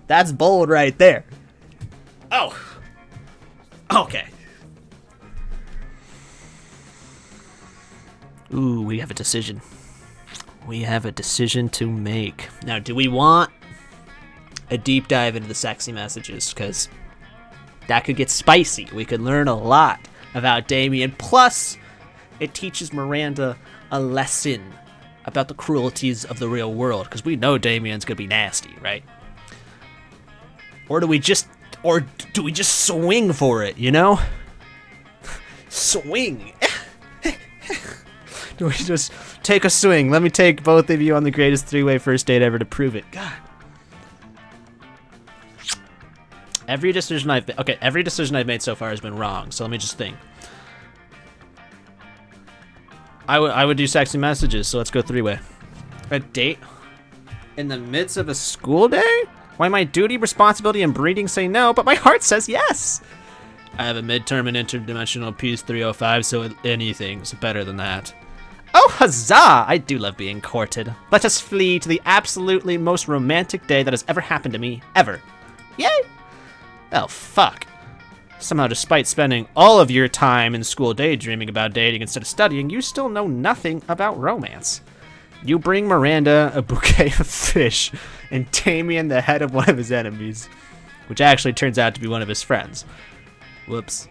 That's bold right there. Oh. Okay. Ooh, we have a decision. We have a decision to make. Now, do we want a deep dive into the sexy messages? Because that could get spicy. We could learn a lot about Damien. Plus, it teaches Miranda a lesson about the cruelties of the real world. Because we know Damien's going to be nasty, right? Or do we just swing for it, you know? Swing. Do we just take a swing? Let me take both of you on the greatest three-way first date ever to prove it. God. Every decision I've made so far has been wrong. So let me just think. I would do sexy messages. So let's go three-way. A date in the midst of a school day? Why my duty, responsibility, and breeding say no, but my heart says yes. I have a midterm in interdimensional Peace 305, so anything's better than that. Oh, huzzah! I do love being courted. Let us flee to the absolutely most romantic day that has ever happened to me, ever. Yay! Oh, fuck. Somehow, despite spending all of your time in school daydreaming about dating instead of studying, you still know nothing about romance. You bring Miranda a bouquet of fish, and Damien the head of one of his enemies, which actually turns out to be one of his friends. Whoops.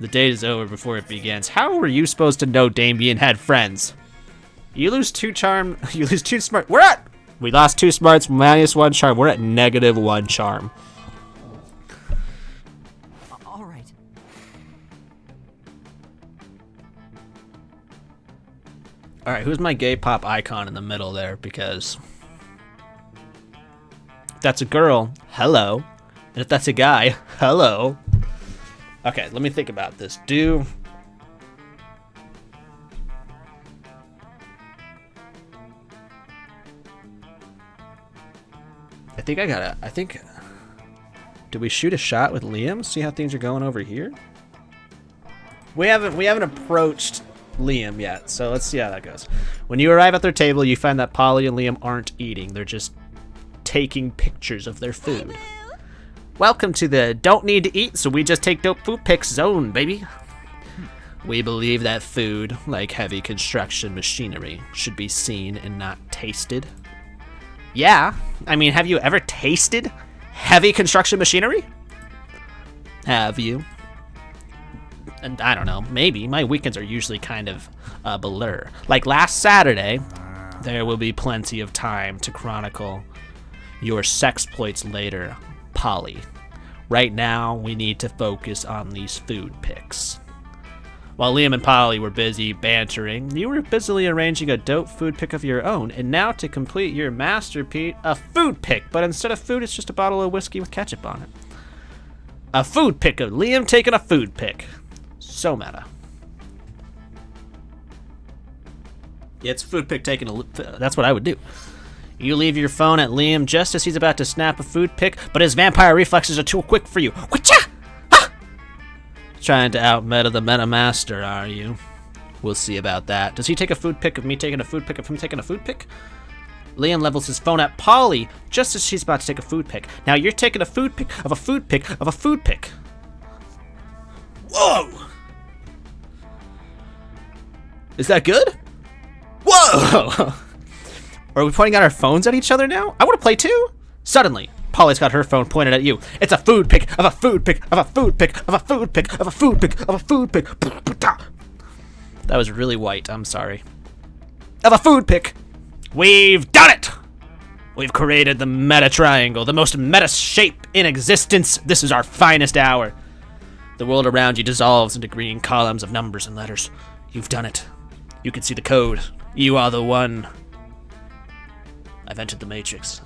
The date is over before it begins. How were you supposed to know Damien had friends? You lose 2 charm, you lose 2 smart. We lost 2 smarts, minus 1 charm. We're at -1 charm. All right. All right, who's my gay pop icon in the middle there? Because if that's a girl, hello. And if that's a guy, hello. Okay, let me think about this. Did we shoot a shot with Liam? See how things are going over here? We haven't approached Liam yet, so let's see how that goes. When you arrive at their table, you find that Polly and Liam aren't eating. They're just taking pictures of their food. Welcome to the don't need to eat, so we just take dope food pics zone, baby. We believe that food, like heavy construction machinery, should be seen and not tasted. Yeah, I mean, have you ever tasted heavy construction machinery? Have you? And I don't know, maybe. My weekends are usually kind of a blur. Like last Saturday, there will be plenty of time to chronicle your sexploits later, Polly. Right now, we need to focus on these food pics. While Liam and Polly were busy bantering, you were busily arranging a dope food pic of your own, and now to complete your masterpiece, a food pic, but instead of food, it's just a bottle of whiskey with ketchup on it. A food pic of Liam taking a food pic. So meta. Yeah, it's food pic taking a... That's what I would do. You leave your phone at Liam just as he's about to snap a food pic, but his vampire reflexes are too quick for you. Whatcha! Ah! Trying to out-meta the meta master, are you? We'll see about that. Does he take a food pic of me taking a food pic of him taking a food pic? Liam levels his phone at Polly just as she's about to take a food pic. Now you're taking a food pic of a food pic of a food pic. Whoa! Is that good? Whoa! Are we pointing out our phones at each other now? I want to play too. Suddenly, Polly's got her phone pointed at you. It's a food pic of a food pic of a food pic of a food pic of a food pic of a food pic. That was really white. I'm sorry. Of a food pic. We've done it! We've created the meta triangle, the most meta shape in existence. This is our finest hour. The world around you dissolves into green columns of numbers and letters. You've done it. You can see the code. You are the one. I've entered the Matrix.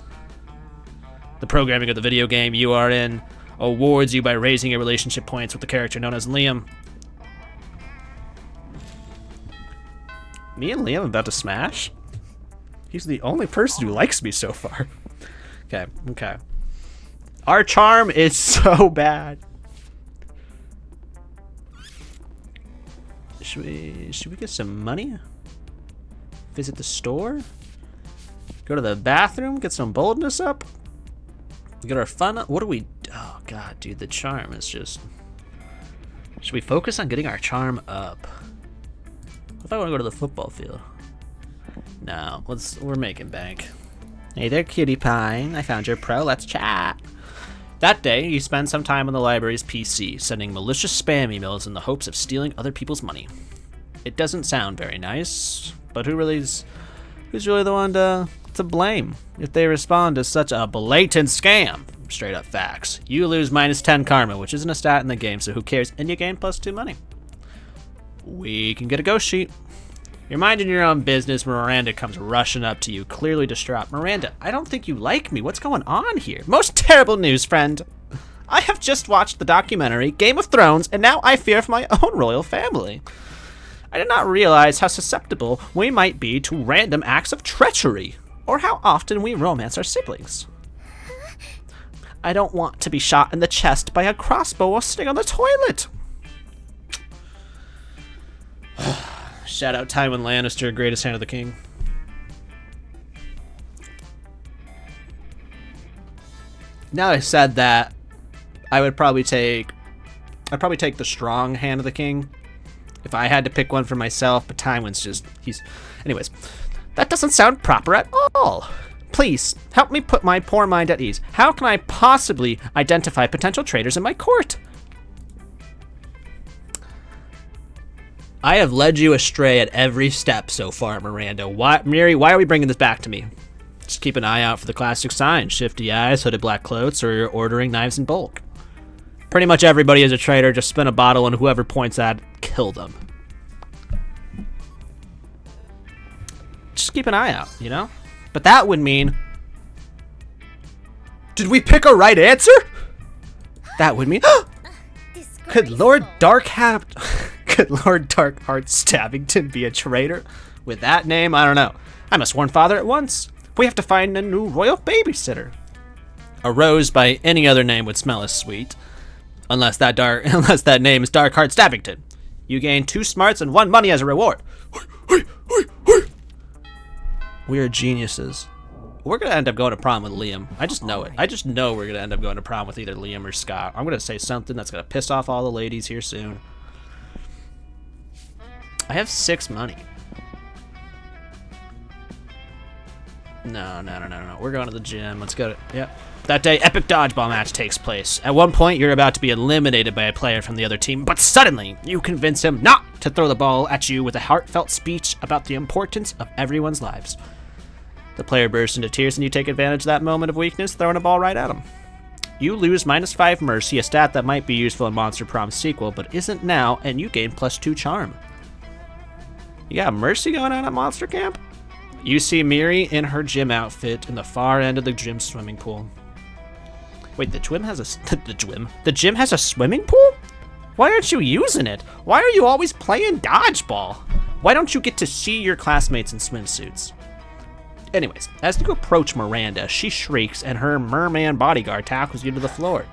The programming of the video game you are in awards you by raising your relationship points with the character known as Liam. Me and Liam about to smash? He's the only person who likes me so far. Okay. Our charm is so bad. Should we get some money? Visit the store? Go to the bathroom? Get some boldness up? Get our fun up? What do we... Oh, God, dude, the charm is just... Should we focus on getting our charm up? What if I want to go to the football field? No, we're making bank. Hey there, cutie pie. I found your pro. Let's chat. That day, you spend some time on the library's PC, sending malicious spam emails in the hopes of stealing other people's money. It doesn't sound very nice, but who's really the one to blame if they respond to such a blatant scam? Straight up facts. You lose -10 karma, which isn't a stat in the game, so who cares? And you gain +2 money. We can get a ghost sheet. You're minding your own business. Miranda comes rushing up to you, clearly distraught. Miranda, I don't think you like me. What's going on here? Most terrible news, friend. I have just watched the documentary Game of Thrones, and now I fear for my own royal family. I did not realize how susceptible we might be to random acts of treachery, or how often we romance our siblings. I don't want to be shot in the chest by a crossbow while sitting on the toilet. Shout out Tywin Lannister, greatest hand of the king. Now I said that, I'd probably take the strong hand of the king if I had to pick one for myself, but Tywin's anyways, that doesn't sound proper at all. Please, help me put my poor mind at ease. How can I possibly identify potential traitors in my court? I have led you astray at every step so far, Miranda. Miri, why are we bringing this back to me? Just keep an eye out for the classic signs. Shifty eyes, hooded black clothes, or you're ordering knives in bulk. Pretty much everybody is a traitor. Just spin a bottle and whoever points at, kill them. Just keep an eye out, you know? But that would mean... Did we pick a right answer? That would mean... Could Lord Darkheart Stabbington be a traitor? With that name, I don't know. I'm a sworn father at once. We have to find a new royal babysitter. A rose by any other name would smell as sweet. Unless that name is Darkheart Stabbington. You gain 2 smarts and 1 money as a reward. We are geniuses. We're going to end up going to prom with Liam. I just know it. I just know we're going to end up going to prom with either Liam or Scott. I'm going to say something that's going to piss off all the ladies here soon. I have 6 money. No. We're going to the gym. Let's go. Yep. That day, epic dodgeball match takes place. At one point, you're about to be eliminated by a player from the other team, but suddenly, you convince him not to throw the ball at you with a heartfelt speech about the importance of everyone's lives. The player bursts into tears and you take advantage of that moment of weakness, throwing a ball right at him. You lose -5 mercy, a stat that might be useful in Monster Prom's sequel, but isn't now, and you gain +2 charm. You got mercy going on at Monster Camp? You see Miri in her gym outfit in the far end of the gym swimming pool. Wait, the gym has a swimming pool? Why aren't you using it? Why are you always playing dodgeball? Why don't you get to see your classmates in swimsuits? Anyways, as you approach Miranda, she shrieks and her merman bodyguard tackles you to the floor.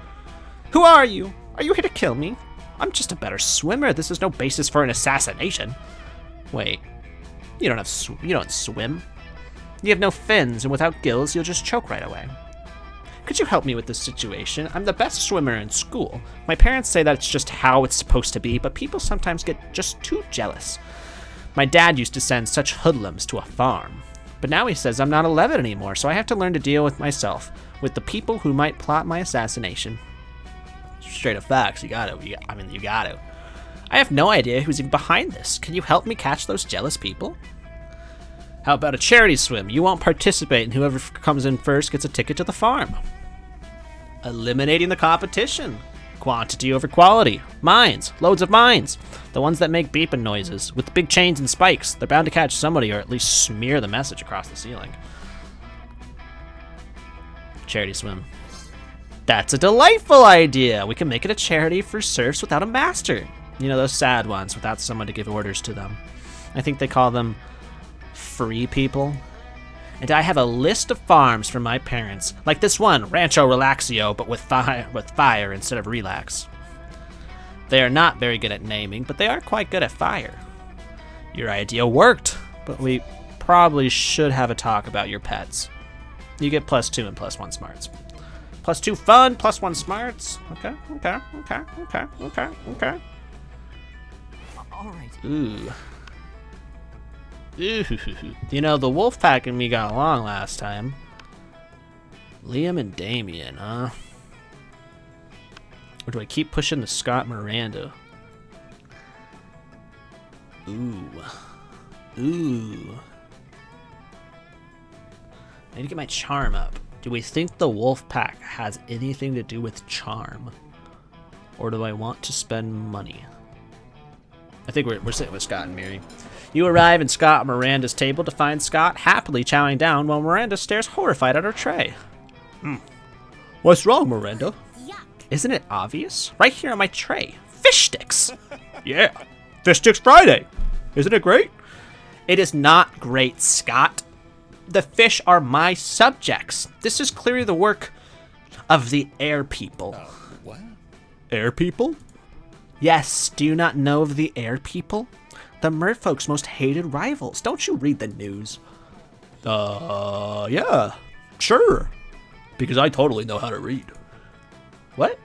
Who are you? Are you here to kill me? I'm just a better swimmer. This is no basis for an assassination. Wait, you don't swim. You have no fins, and without gills, you'll just choke right away. Could you help me with this situation? I'm the best swimmer in school. My parents say that it's just how it's supposed to be, but people sometimes get just too jealous. My dad used to send such hoodlums to a farm. But now he says I'm not 11 anymore, so I have to learn to deal with myself, with the people who might plot my assassination. Straight up facts, you got to. I have no idea who's even behind this. Can you help me catch those jealous people? How about a charity swim? You won't participate, and whoever comes in first gets a ticket to the farm. Eliminating the competition. Quantity over quality. Mines. Loads of mines. The ones that make beeping noises, with big chains and spikes. They're bound to catch somebody or at least smear the message across the ceiling. Charity swim. That's a delightful idea! We can make it a charity for serfs without a master. You know, those sad ones without someone to give orders to them. I think they call them free people. And I have a list of farms from my parents, like this one, Rancho Relaxio, but with fire instead of relax. They are not very good at naming, but they are quite good at fire. Your idea worked, but we probably should have a talk about your pets. You get +2 and +1 smarts. +2 fun, +1 smarts. Okay. All right. Ooh. You know, the wolf pack and me got along last time. Liam and Damien, huh? Or do I keep pushing the Scott Miranda? Ooh. I need to get my charm up. Do we think the wolf pack has anything to do with charm? Or do I want to spend money? I think we're sitting with Scott and Miri. You arrive in Scott and Miranda's table to find Scott happily chowing down while Miranda stares horrified at her tray. What's wrong, Miranda? Yuck. Isn't it obvious? Right here on my tray. Fish sticks! Yeah, Fish Sticks Friday! Isn't it great? It is not great, Scott. The fish are my subjects. This is clearly the work of the air people. What? Air people? Yes, do you not know of the air people? The merfolk's most hated rivals. Don't you read the news? Yeah, sure. Because I totally know how to read. What?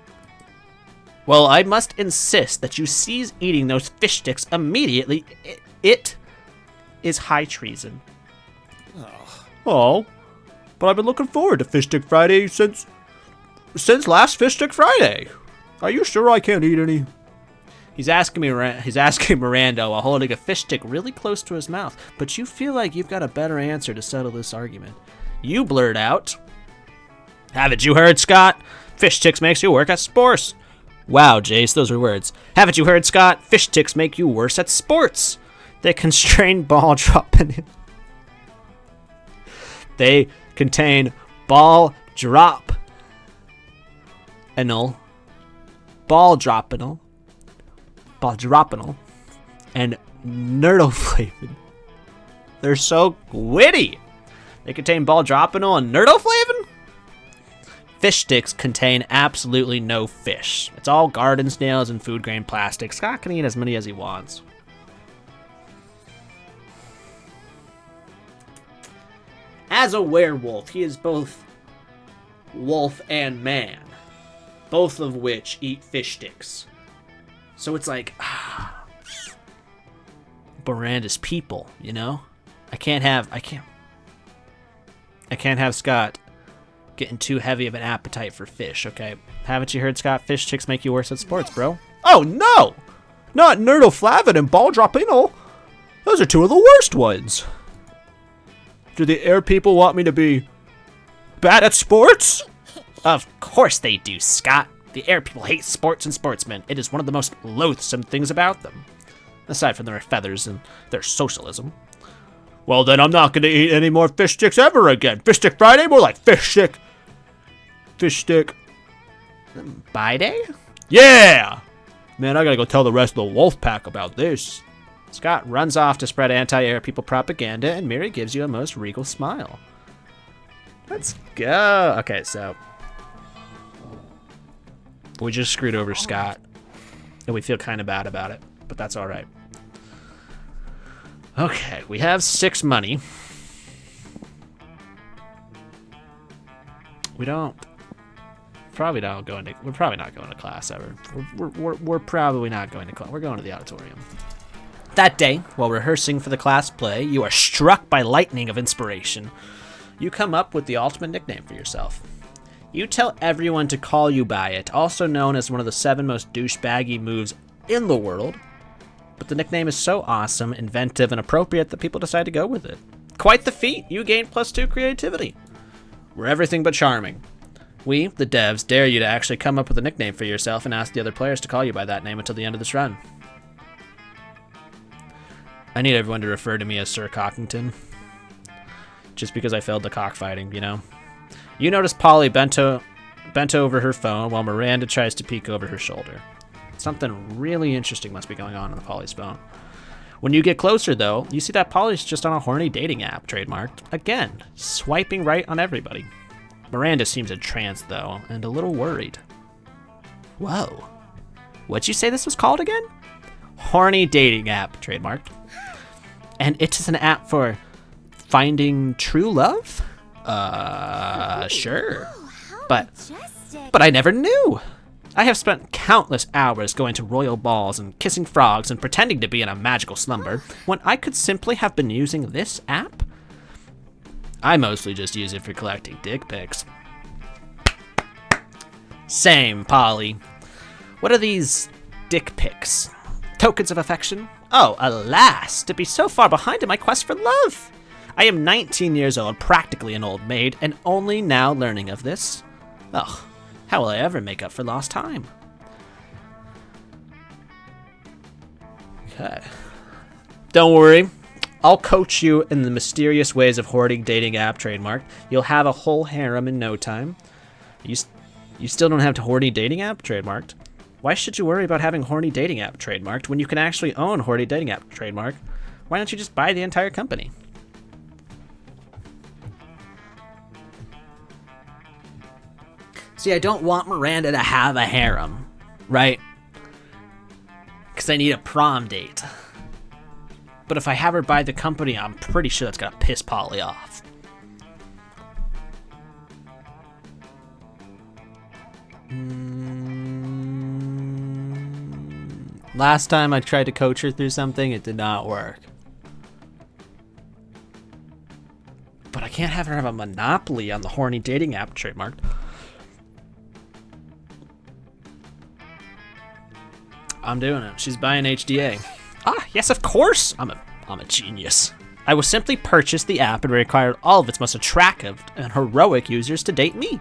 Well, I must insist that you cease eating those fish sticks immediately. It is high treason. Oh, but I've been looking forward to Fish Stick Friday since last Fish Stick Friday. Are you sure I can't eat any? He's asking Miranda while holding a fish stick really close to his mouth, but you feel like you've got a better answer to settle this argument. You blurt out, "Haven't you heard, Scott? Fish sticks makes you work at sports." Wow, Jace, those are words. Haven't you heard, Scott? Fish sticks make you worse at sports. They constrain ball dropping. They contain ball drop. Ball droppinol, and nerdoflavin. They're so witty. They contain ball droppinol and nerdoflavin? Fish sticks contain absolutely no fish. It's all garden snails and food grain plastic. Scott can eat as many as he wants. As a werewolf, he is both wolf and man, both of which eat fish sticks. So it's like, Miranda's people, you know? I can't have Scott getting too heavy of an appetite for fish, okay? Haven't you heard, Scott? Fish sticks make you worse at sports, bro. Oh, no! Not nerdoflavin and ball droppinol. Those are two of the worst ones. Do the air people want me to be bad at sports? Of course they do, Scott. The air people hate sports and sportsmen. It is one of the most loathsome things about them. Aside from their feathers and their socialism. Well, then I'm not going to eat any more fish sticks ever again. Fish Stick Friday? More like Fish Stick Bi-Day? Yeah! Man, I gotta go tell the rest of the wolf pack about this. Scott runs off to spread anti-air people propaganda, and Miri gives you a most regal smile. Let's go. Okay, so we just screwed over Scott, and we feel kind of bad about it, but that's all right. Okay, we have 6 money. We're probably not going to class ever. We're probably not going to class. We're going to the auditorium. That day, while rehearsing for the class play, you are struck by lightning of inspiration. You come up with the ultimate nickname for yourself. You tell everyone to call you by it, also known as one of the 7 most douchebaggy moves in the world. But the nickname is so awesome, inventive, and appropriate that people decide to go with it. Quite the feat! You gain +2 creativity. We're everything but charming. We, the devs, dare you to actually come up with a nickname for yourself and ask the other players to call you by that name until the end of this run. I need everyone to refer to me as Sir Cockington. Just because I failed the cockfighting, you know? You notice Polly bent over her phone while Miranda tries to peek over her shoulder. Something really interesting must be going on Polly's phone. When you get closer, though, you see that Polly's just on a horny dating app, trademarked. Again, swiping right on everybody. Miranda seems entranced, though, and a little worried. Whoa. What'd you say this was called again? Horny dating app, trademarked. And it is an app for finding true love? Sure. But I never knew. I have spent countless hours going to royal balls and kissing frogs and pretending to be in a magical slumber when I could simply have been using this app. I mostly just use it for collecting dick pics. Same, Polly. What are these dick pics? Tokens of affection? Oh, alas, to be so far behind in my quest for love. I am 19 years old, practically an old maid, and only now learning of this. Ugh, how will I ever make up for lost time? Okay. Don't worry. I'll coach you in the mysterious ways of hoarding dating app, trademark. You'll have a whole harem in no time. You still don't have to horny dating app, trademarked. Why should you worry about having horny dating app, trademarked, when you can actually own horny dating app, trademark? Why don't you just buy the entire company? See, I don't want Miranda to have a harem, right? Because I need a prom date. But if I have her buy the company, I'm pretty sure that's gonna piss Polly off. Last time I tried to coach her through something, it did not work. But I can't have her have a monopoly on the horny dating app, trademarked. I'm doing it. She's buying HDA. Ah, yes, of course. I'm a genius. I will simply purchase the app and require all of its most attractive and heroic users to date me.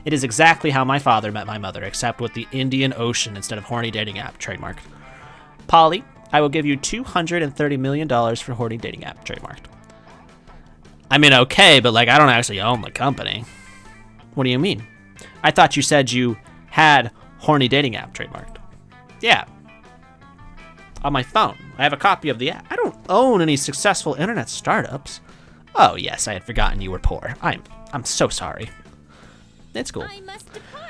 It is exactly how my father met my mother, except with the Indian Ocean instead of horny dating app, trademarked. Polly, I will give you $230 million for horny dating app, trademarked. I mean, okay, but like, I don't actually own the company. What do you mean? I thought you said you had horny dating app, trademarked. Yeah. On my phone. I have a copy of the app. I don't own any successful internet startups. Oh yes, I had forgotten you were poor. I'm so sorry. It's cool.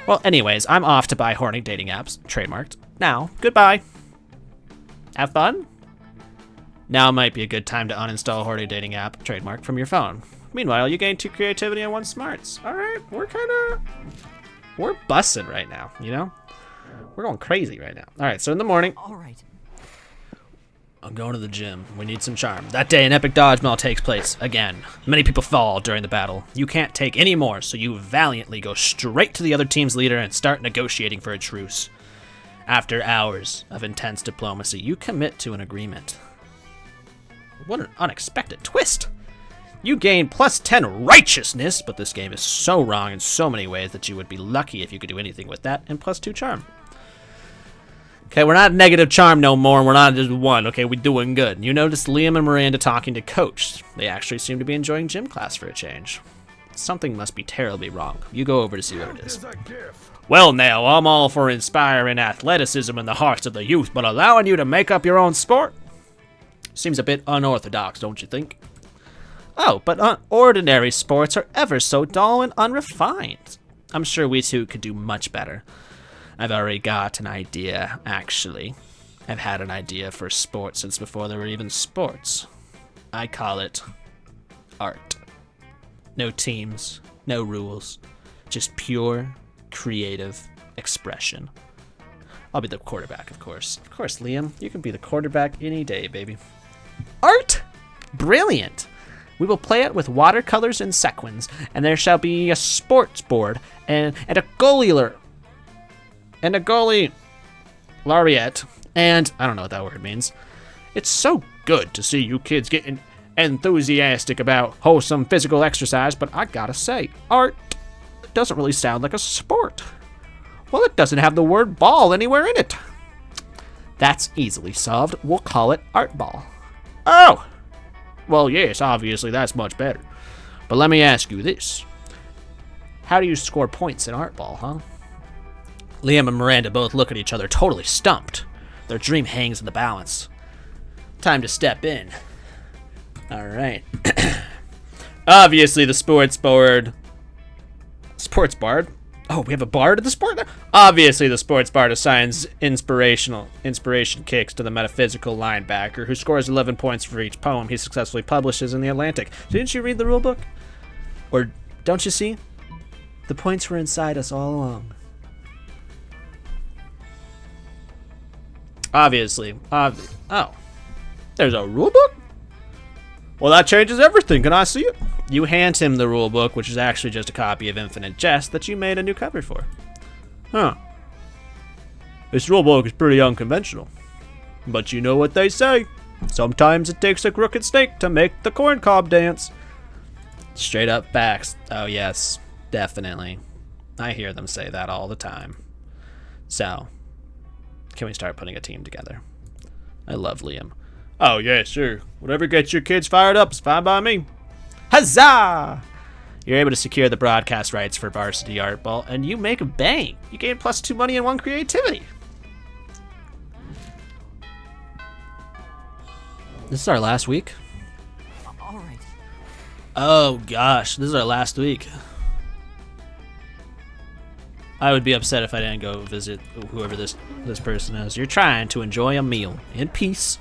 Well, anyways, I'm off to buy horny dating apps, trademarked. Now, goodbye. Have fun? Now might be a good time to uninstall horny dating app, trademarked, from your phone. Meanwhile, you gain 2 creativity and 1 smarts. Alright, we're bussing right now, you know? We're going crazy right now. Alright, so in the morning. Alright. I'm going to the gym. We need some charm. That day, an epic dodgeball takes place again. Many people fall during the battle. You can't take any more, so you valiantly go straight to the other team's leader and start negotiating for a truce. After hours of intense diplomacy, you commit to an agreement. What an unexpected twist! You gain plus 10 righteousness, but this game is so wrong in so many ways that you would be lucky if you could do anything with that, and plus 2 charm. Okay, we're not negative charm no more, and we're not just 1. Okay, we're doing good. You notice Liam and Miranda talking to Coach. They actually seem to be enjoying gym class for a change. Something must be terribly wrong. You go over to see what it is. Well, now, I'm all for inspiring athleticism in the hearts of the youth, but allowing you to make up your own sport? Seems a bit unorthodox, don't you think? Oh, but ordinary sports are ever so dull and unrefined. I'm sure we two could do much better. I've already got an idea, actually. I've had an idea for sports since before there were even sports. I call it art. No teams, no rules, just pure, creative expression. I'll be the quarterback, of course. Of course, Liam, you can be the quarterback any day, baby. Art! Brilliant! We will play it with watercolors and sequins, and there shall be a sports board and a goalie laureate, and I don't know what that word means. It's so good to see you kids getting enthusiastic about wholesome physical exercise, but I gotta say, art doesn't really sound like a sport. Well, it doesn't have the word ball anywhere in it. That's easily solved. We'll call it art ball. Oh! Well, yes, obviously that's much better. But let me ask you this. How do you score points in Artball, huh? Liam and Miranda both look at each other, totally stumped. Their dream hangs in the balance. Time to step in. Alright. Obviously the sports bard. Sports bard? Oh, we have a bard at the sport? Obviously the sports bard assigns inspiration kicks to the metaphysical linebacker, who scores 11 points for each poem he successfully publishes in the Atlantic. Didn't you read the rulebook? Or don't you see? The points were inside us all along. Obviously. Oh. There's a rulebook? Well, that changes everything. Can I see it? You hand him the rulebook, which is actually just a copy of Infinite Jest that you made a new cover for. Huh. This rulebook is pretty unconventional. But you know what they say. Sometimes it takes a crooked snake to make the corn cob dance. Straight up facts. Oh, yes. Definitely. I hear them say that all the time. So, can we start putting a team together? I love Liam. Oh, yeah, sure. Whatever gets your kids fired up is fine by me. Huzzah! You're able to secure the broadcast rights for Varsity Art Ball, and you make a bang. You gain +2 money and 1 creativity. This is our last week? All right. Oh, gosh. This is our last week. I would be upset if I didn't go visit whoever this person is. You're trying to enjoy a meal in peace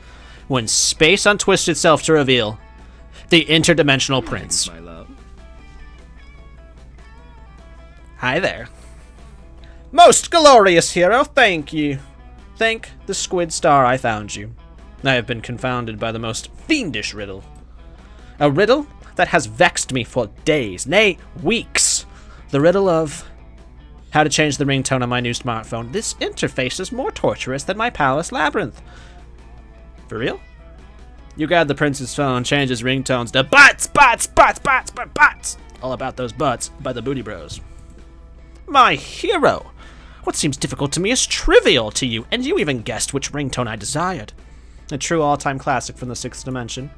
when space untwists itself to reveal the interdimensional prince. My love. Hi there. Most glorious hero, thank you. Thank the squid star I found you. I have been confounded by the most fiendish riddle. A riddle that has vexed me for days, nay, weeks. The riddle of how to change the ringtone on my new smartphone. This interface is more torturous than my palace labyrinth. For real? You grab the prince's phone, change his ringtones to butts, butts, butts, butts, butts, butts. All about those butts by the Booty Bros. My hero! What seems difficult to me is trivial to you, and you even guessed which ringtone I desired. A true all-time classic from the 6th dimension.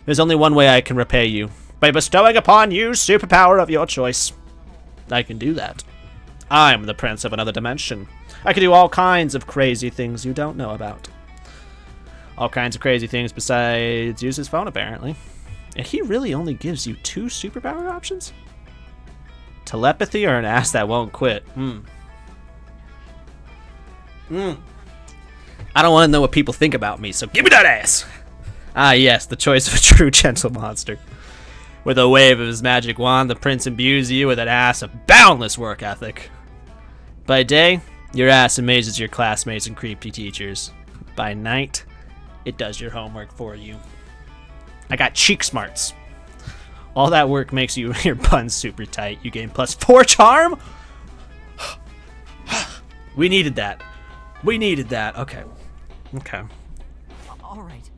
There's only one way I can repay you, by bestowing upon you superpower of your choice. I can do that. I'm the prince of another dimension. I can do all kinds of crazy things you don't know about. All kinds of crazy things besides use his phone, apparently. And he really only gives you 2 superpower options? Telepathy or an ass that won't quit? I don't want to know what people think about me, so give me that ass! Ah, yes, the choice of a true gentle monster. With a wave of his magic wand, the prince imbues you with an ass of boundless work ethic. By day, your ass amazes your classmates and creepy teachers. By night, it does your homework for you. I got cheek smarts. All that work makes you your buns super tight. You gain +4 charm? We needed that. We needed that. Okay. Okay. All right.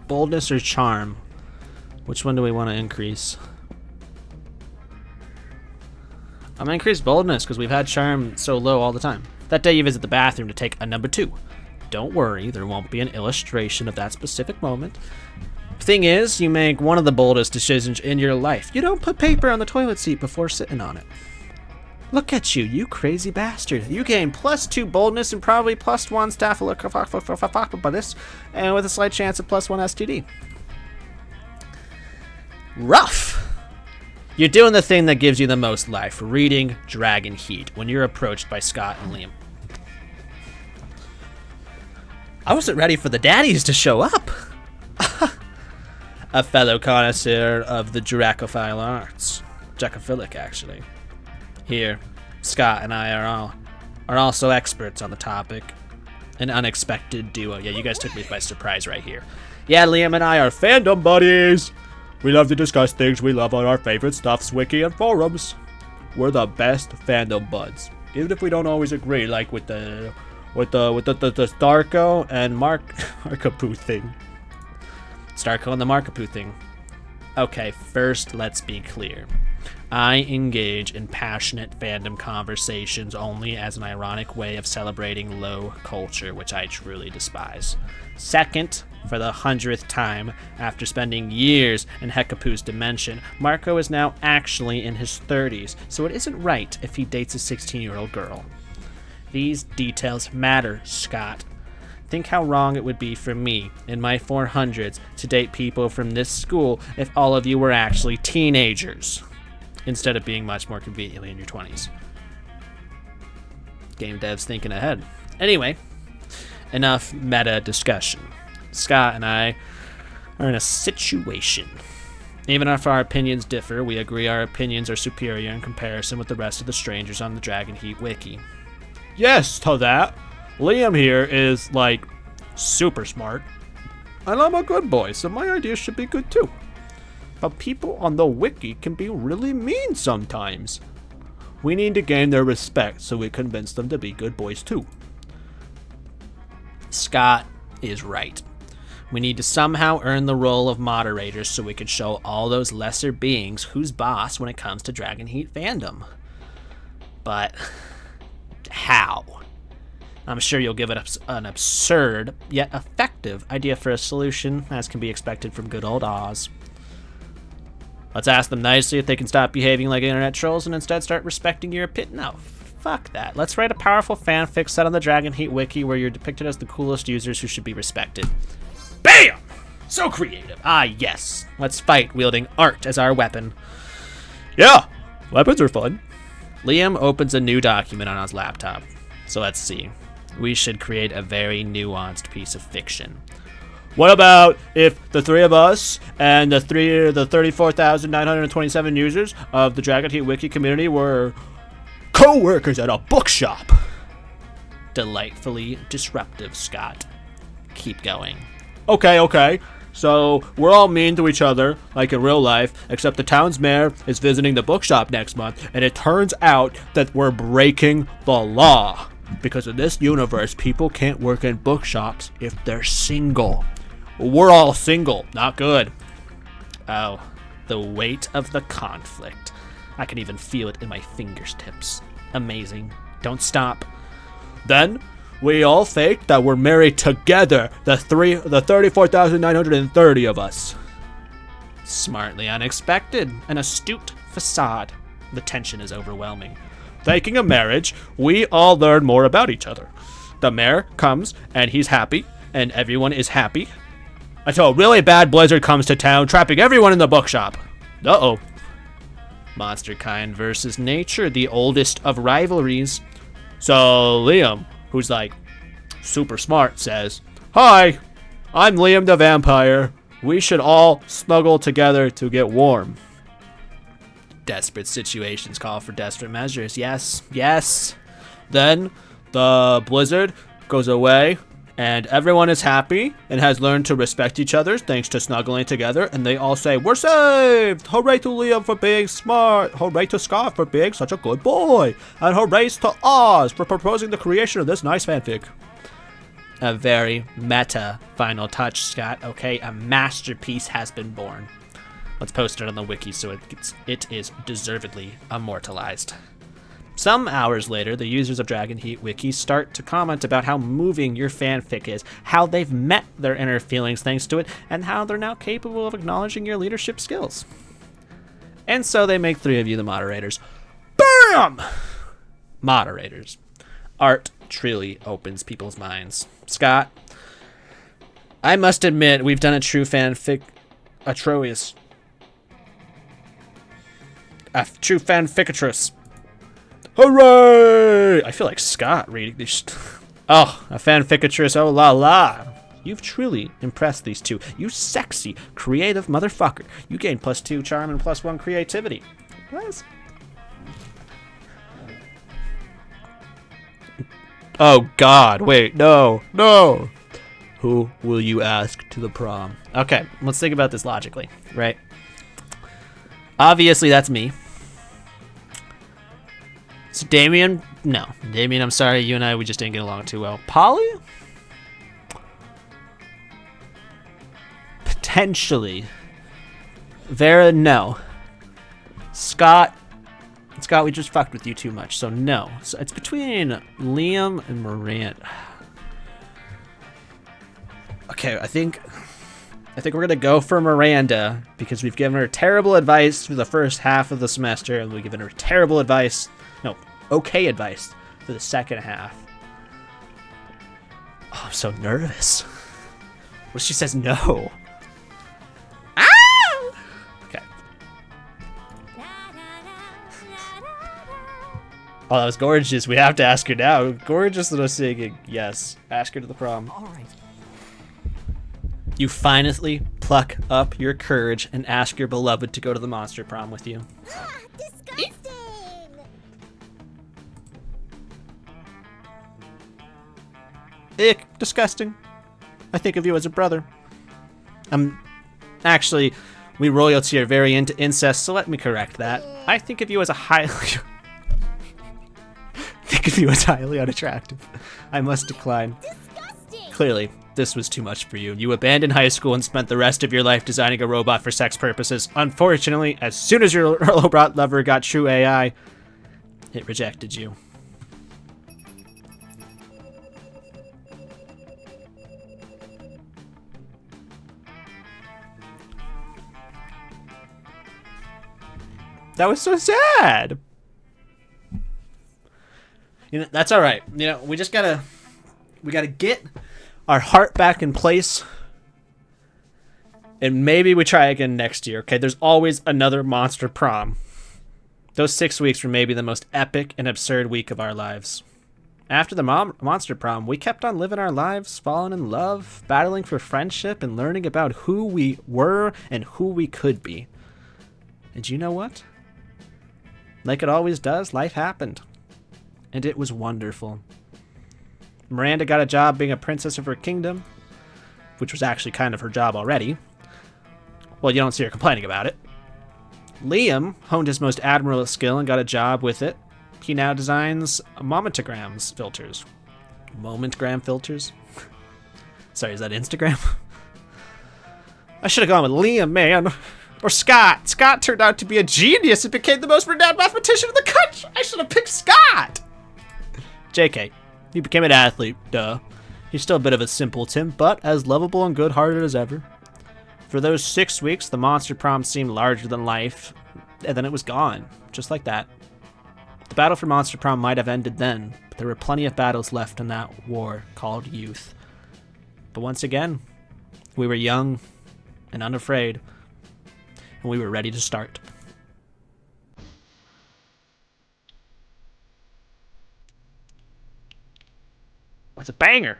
Boldness or charm? Which one do we want to increase? I'm gonna increase boldness because we've had charm so low all the time. That day you visit the bathroom to take a number 2. Don't worry, there won't be an illustration of that specific moment. Thing is, you make one of the boldest decisions in your life. You don't put paper on the toilet seat before sitting on it. Look at you, you crazy bastard. You gain +2 boldness and probably +1 staphylococcus, and with a slight chance of +1 STD. Rough! You're doing the thing that gives you the most life, reading Dragon Heat, when you're approached by Scott and Liam. I wasn't ready for the daddies to show up. A fellow connoisseur of the Dracophile arts. Dracophilic, actually. Here, Scott and I are also experts on the topic. An unexpected duo. Yeah, you guys took me by surprise right here. Yeah, Liam and I are fandom buddies. We love to discuss things we love on our favorite stuffs, wiki, and forums. We're the best fandom buds, even if we don't always agree, like with the Starco and Markapoo thing. Starco and the Markapoo thing. Okay, first let's be clear. I engage in passionate fandom conversations only as an ironic way of celebrating low culture, which I truly despise. Second, for the 100th time, after spending years in Hekapu's dimension, Marco is now actually in his 30s, so it isn't right if he dates a 16-year-old girl. These details matter, Scott. Think how wrong it would be for me, in my 400s, to date people from this school if all of you were actually teenagers, instead of being much more conveniently in your 20s. Game devs thinking ahead. Anyway, enough meta discussion. Scott and I are in a situation. Even if our opinions differ, we agree our opinions are superior in comparison with the rest of the strangers on the Dragon Heat Wiki. Yes, to that. Liam here is, like, super smart. And I'm a good boy, so my ideas should be good too. But people on the wiki can be really mean sometimes. We need to gain their respect so we convince them to be good boys too. Scott is right. We need to somehow earn the role of moderators so we can show all those lesser beings who's boss when it comes to Dragon Heat fandom. But how? I'm sure you'll give it an absurd, yet effective idea for a solution, as can be expected from good old Oz. Let's ask them nicely if they can stop behaving like internet trolls and instead start respecting your opinion. No, fuck that. Let's write a powerful fanfic set on the Dragon Heat Wiki where you're depicted as the coolest users who should be respected. BAM! So creative. Ah, yes. Let's fight wielding art as our weapon. Yeah, weapons are fun. Liam opens a new document on his laptop. So let's see. We should create a very nuanced piece of fiction. What about if the three of us and the 34,927 users of the Dragon Heat Wiki community were co-workers at a bookshop? Delightfully disruptive, Scott. Keep going. Okay. So we're all mean to each other, like in real life, except the town's mayor is visiting the bookshop next month, and it turns out that we're breaking the law. Because in this universe, people can't work in bookshops if they're single. We're all single. Not good. Oh, the weight of the conflict. I can even feel it in my fingertips. Amazing. Don't stop. Then we all fake that we're married together, the 34,930 of us. Smartly unexpected, an astute facade. The tension is overwhelming. Faking a marriage, we all learn more about each other. The mayor comes, and he's happy, and everyone is happy, until a really bad blizzard comes to town, trapping everyone in the bookshop. Uh-oh. Monster kind versus nature, the oldest of rivalries. So Liam, who's like super smart, says, "Hi, I'm Liam the vampire. We should all snuggle together to get warm." Desperate situations call for desperate measures. Yes. Then the blizzard goes away, and everyone is happy and has learned to respect each other thanks to snuggling together, and they all say, "We're saved! Hooray to Liam for being smart! Hooray to Scott for being such a good boy! And hooray to Oz for proposing the creation of this nice fanfic." A very meta final touch, Scott. Okay, a masterpiece has been born. Let's post it on the wiki so it is deservedly immortalized. Some hours later, the users of Dragon Heat Wiki start to comment about how moving your fanfic is, how they've met their inner feelings thanks to it, and how they're now capable of acknowledging your leadership skills. And so they make three of you the moderators. BAM! Moderators. Art truly opens people's minds. Scott, I must admit we've done a true fanfic atroious. A true fanficatress. Hooray! I feel like Scott reading these. Oh, a fanficatress, oh la la. You've truly impressed these two. You sexy, creative motherfucker. You gain +2 charm and +1 creativity. What? Oh God, wait, no. Who will you ask to the prom? Okay, let's think about this logically, right? Obviously, that's me. So Damien, no. Damien, I'm sorry, you and I, we just didn't get along too well. Polly? Potentially. Vera, no. Scott, Scott, we just fucked with you too much, so no. So it's between Liam and Miranda. Okay, I think we're gonna go for Miranda because we've given her terrible advice through the first half of the semester, and we've given her terrible advice, no, okay advice for the second half. Oh, I'm so nervous. What if she says no? Ah! Okay. Oh, that was gorgeous. We have to ask her now. Gorgeous little singing. Yes. Ask her to the prom. All right. You finally pluck up your courage and ask your beloved to go to the monster prom with you. Disgusting! Ick, disgusting. I think of you as a brother. Actually, we royalty are very into incest, so let me correct that. I think of you as a highly unattractive. I must decline. Disgusting! Clearly, this was too much for you. You abandoned high school and spent the rest of your life designing a robot for sex purposes. Unfortunately, as soon as your robot lover got true AI, it rejected you. That was so sad. You know, that's all right. You know, we gotta get our heart back in place, and maybe we try again next year. Okay, there's always another monster prom. Those 6 weeks were maybe the most epic and absurd week of our lives. After the monster prom, we kept on living our lives, falling in love, battling for friendship, and learning about who we were and who we could be. And you know what? Like it always does, life happened. And it was wonderful. Miranda got a job being a princess of her kingdom, which was actually kind of her job already. Well, you don't see her complaining about it. Liam honed his most admirable skill and got a job with it. He now designs momentograms filters. Momentgram filters? Sorry, is that Instagram? I should have gone with Liam, man. Or Scott. Scott turned out to be a genius and became the most renowned mathematician in the country. I should have picked Scott. JK. He became an athlete, duh. He's still a bit of a simpleton, but as lovable and good-hearted as ever. For those 6 weeks, the monster prom seemed larger than life, and then it was gone, just like that. The battle for monster prom might have ended then, but there were plenty of battles left in that war called youth. But once again, we were young and unafraid, and we were ready to start. It's a banger.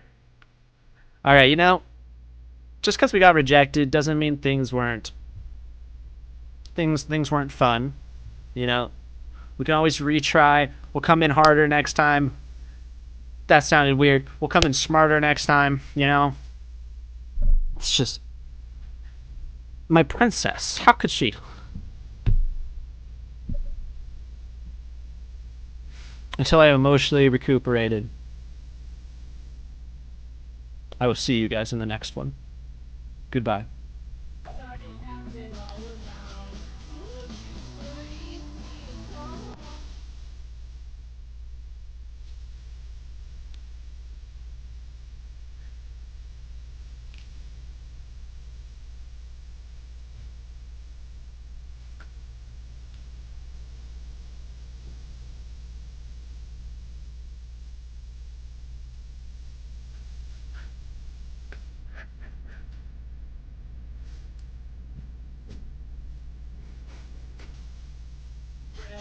All right, you know, just because we got rejected doesn't mean things weren't fun. You know, we can always retry. We'll come in harder next time. That sounded weird. We'll come in smarter next time. You know, it's just my princess. How could she? Until I emotionally recuperated. I will see you guys in the next one. Goodbye.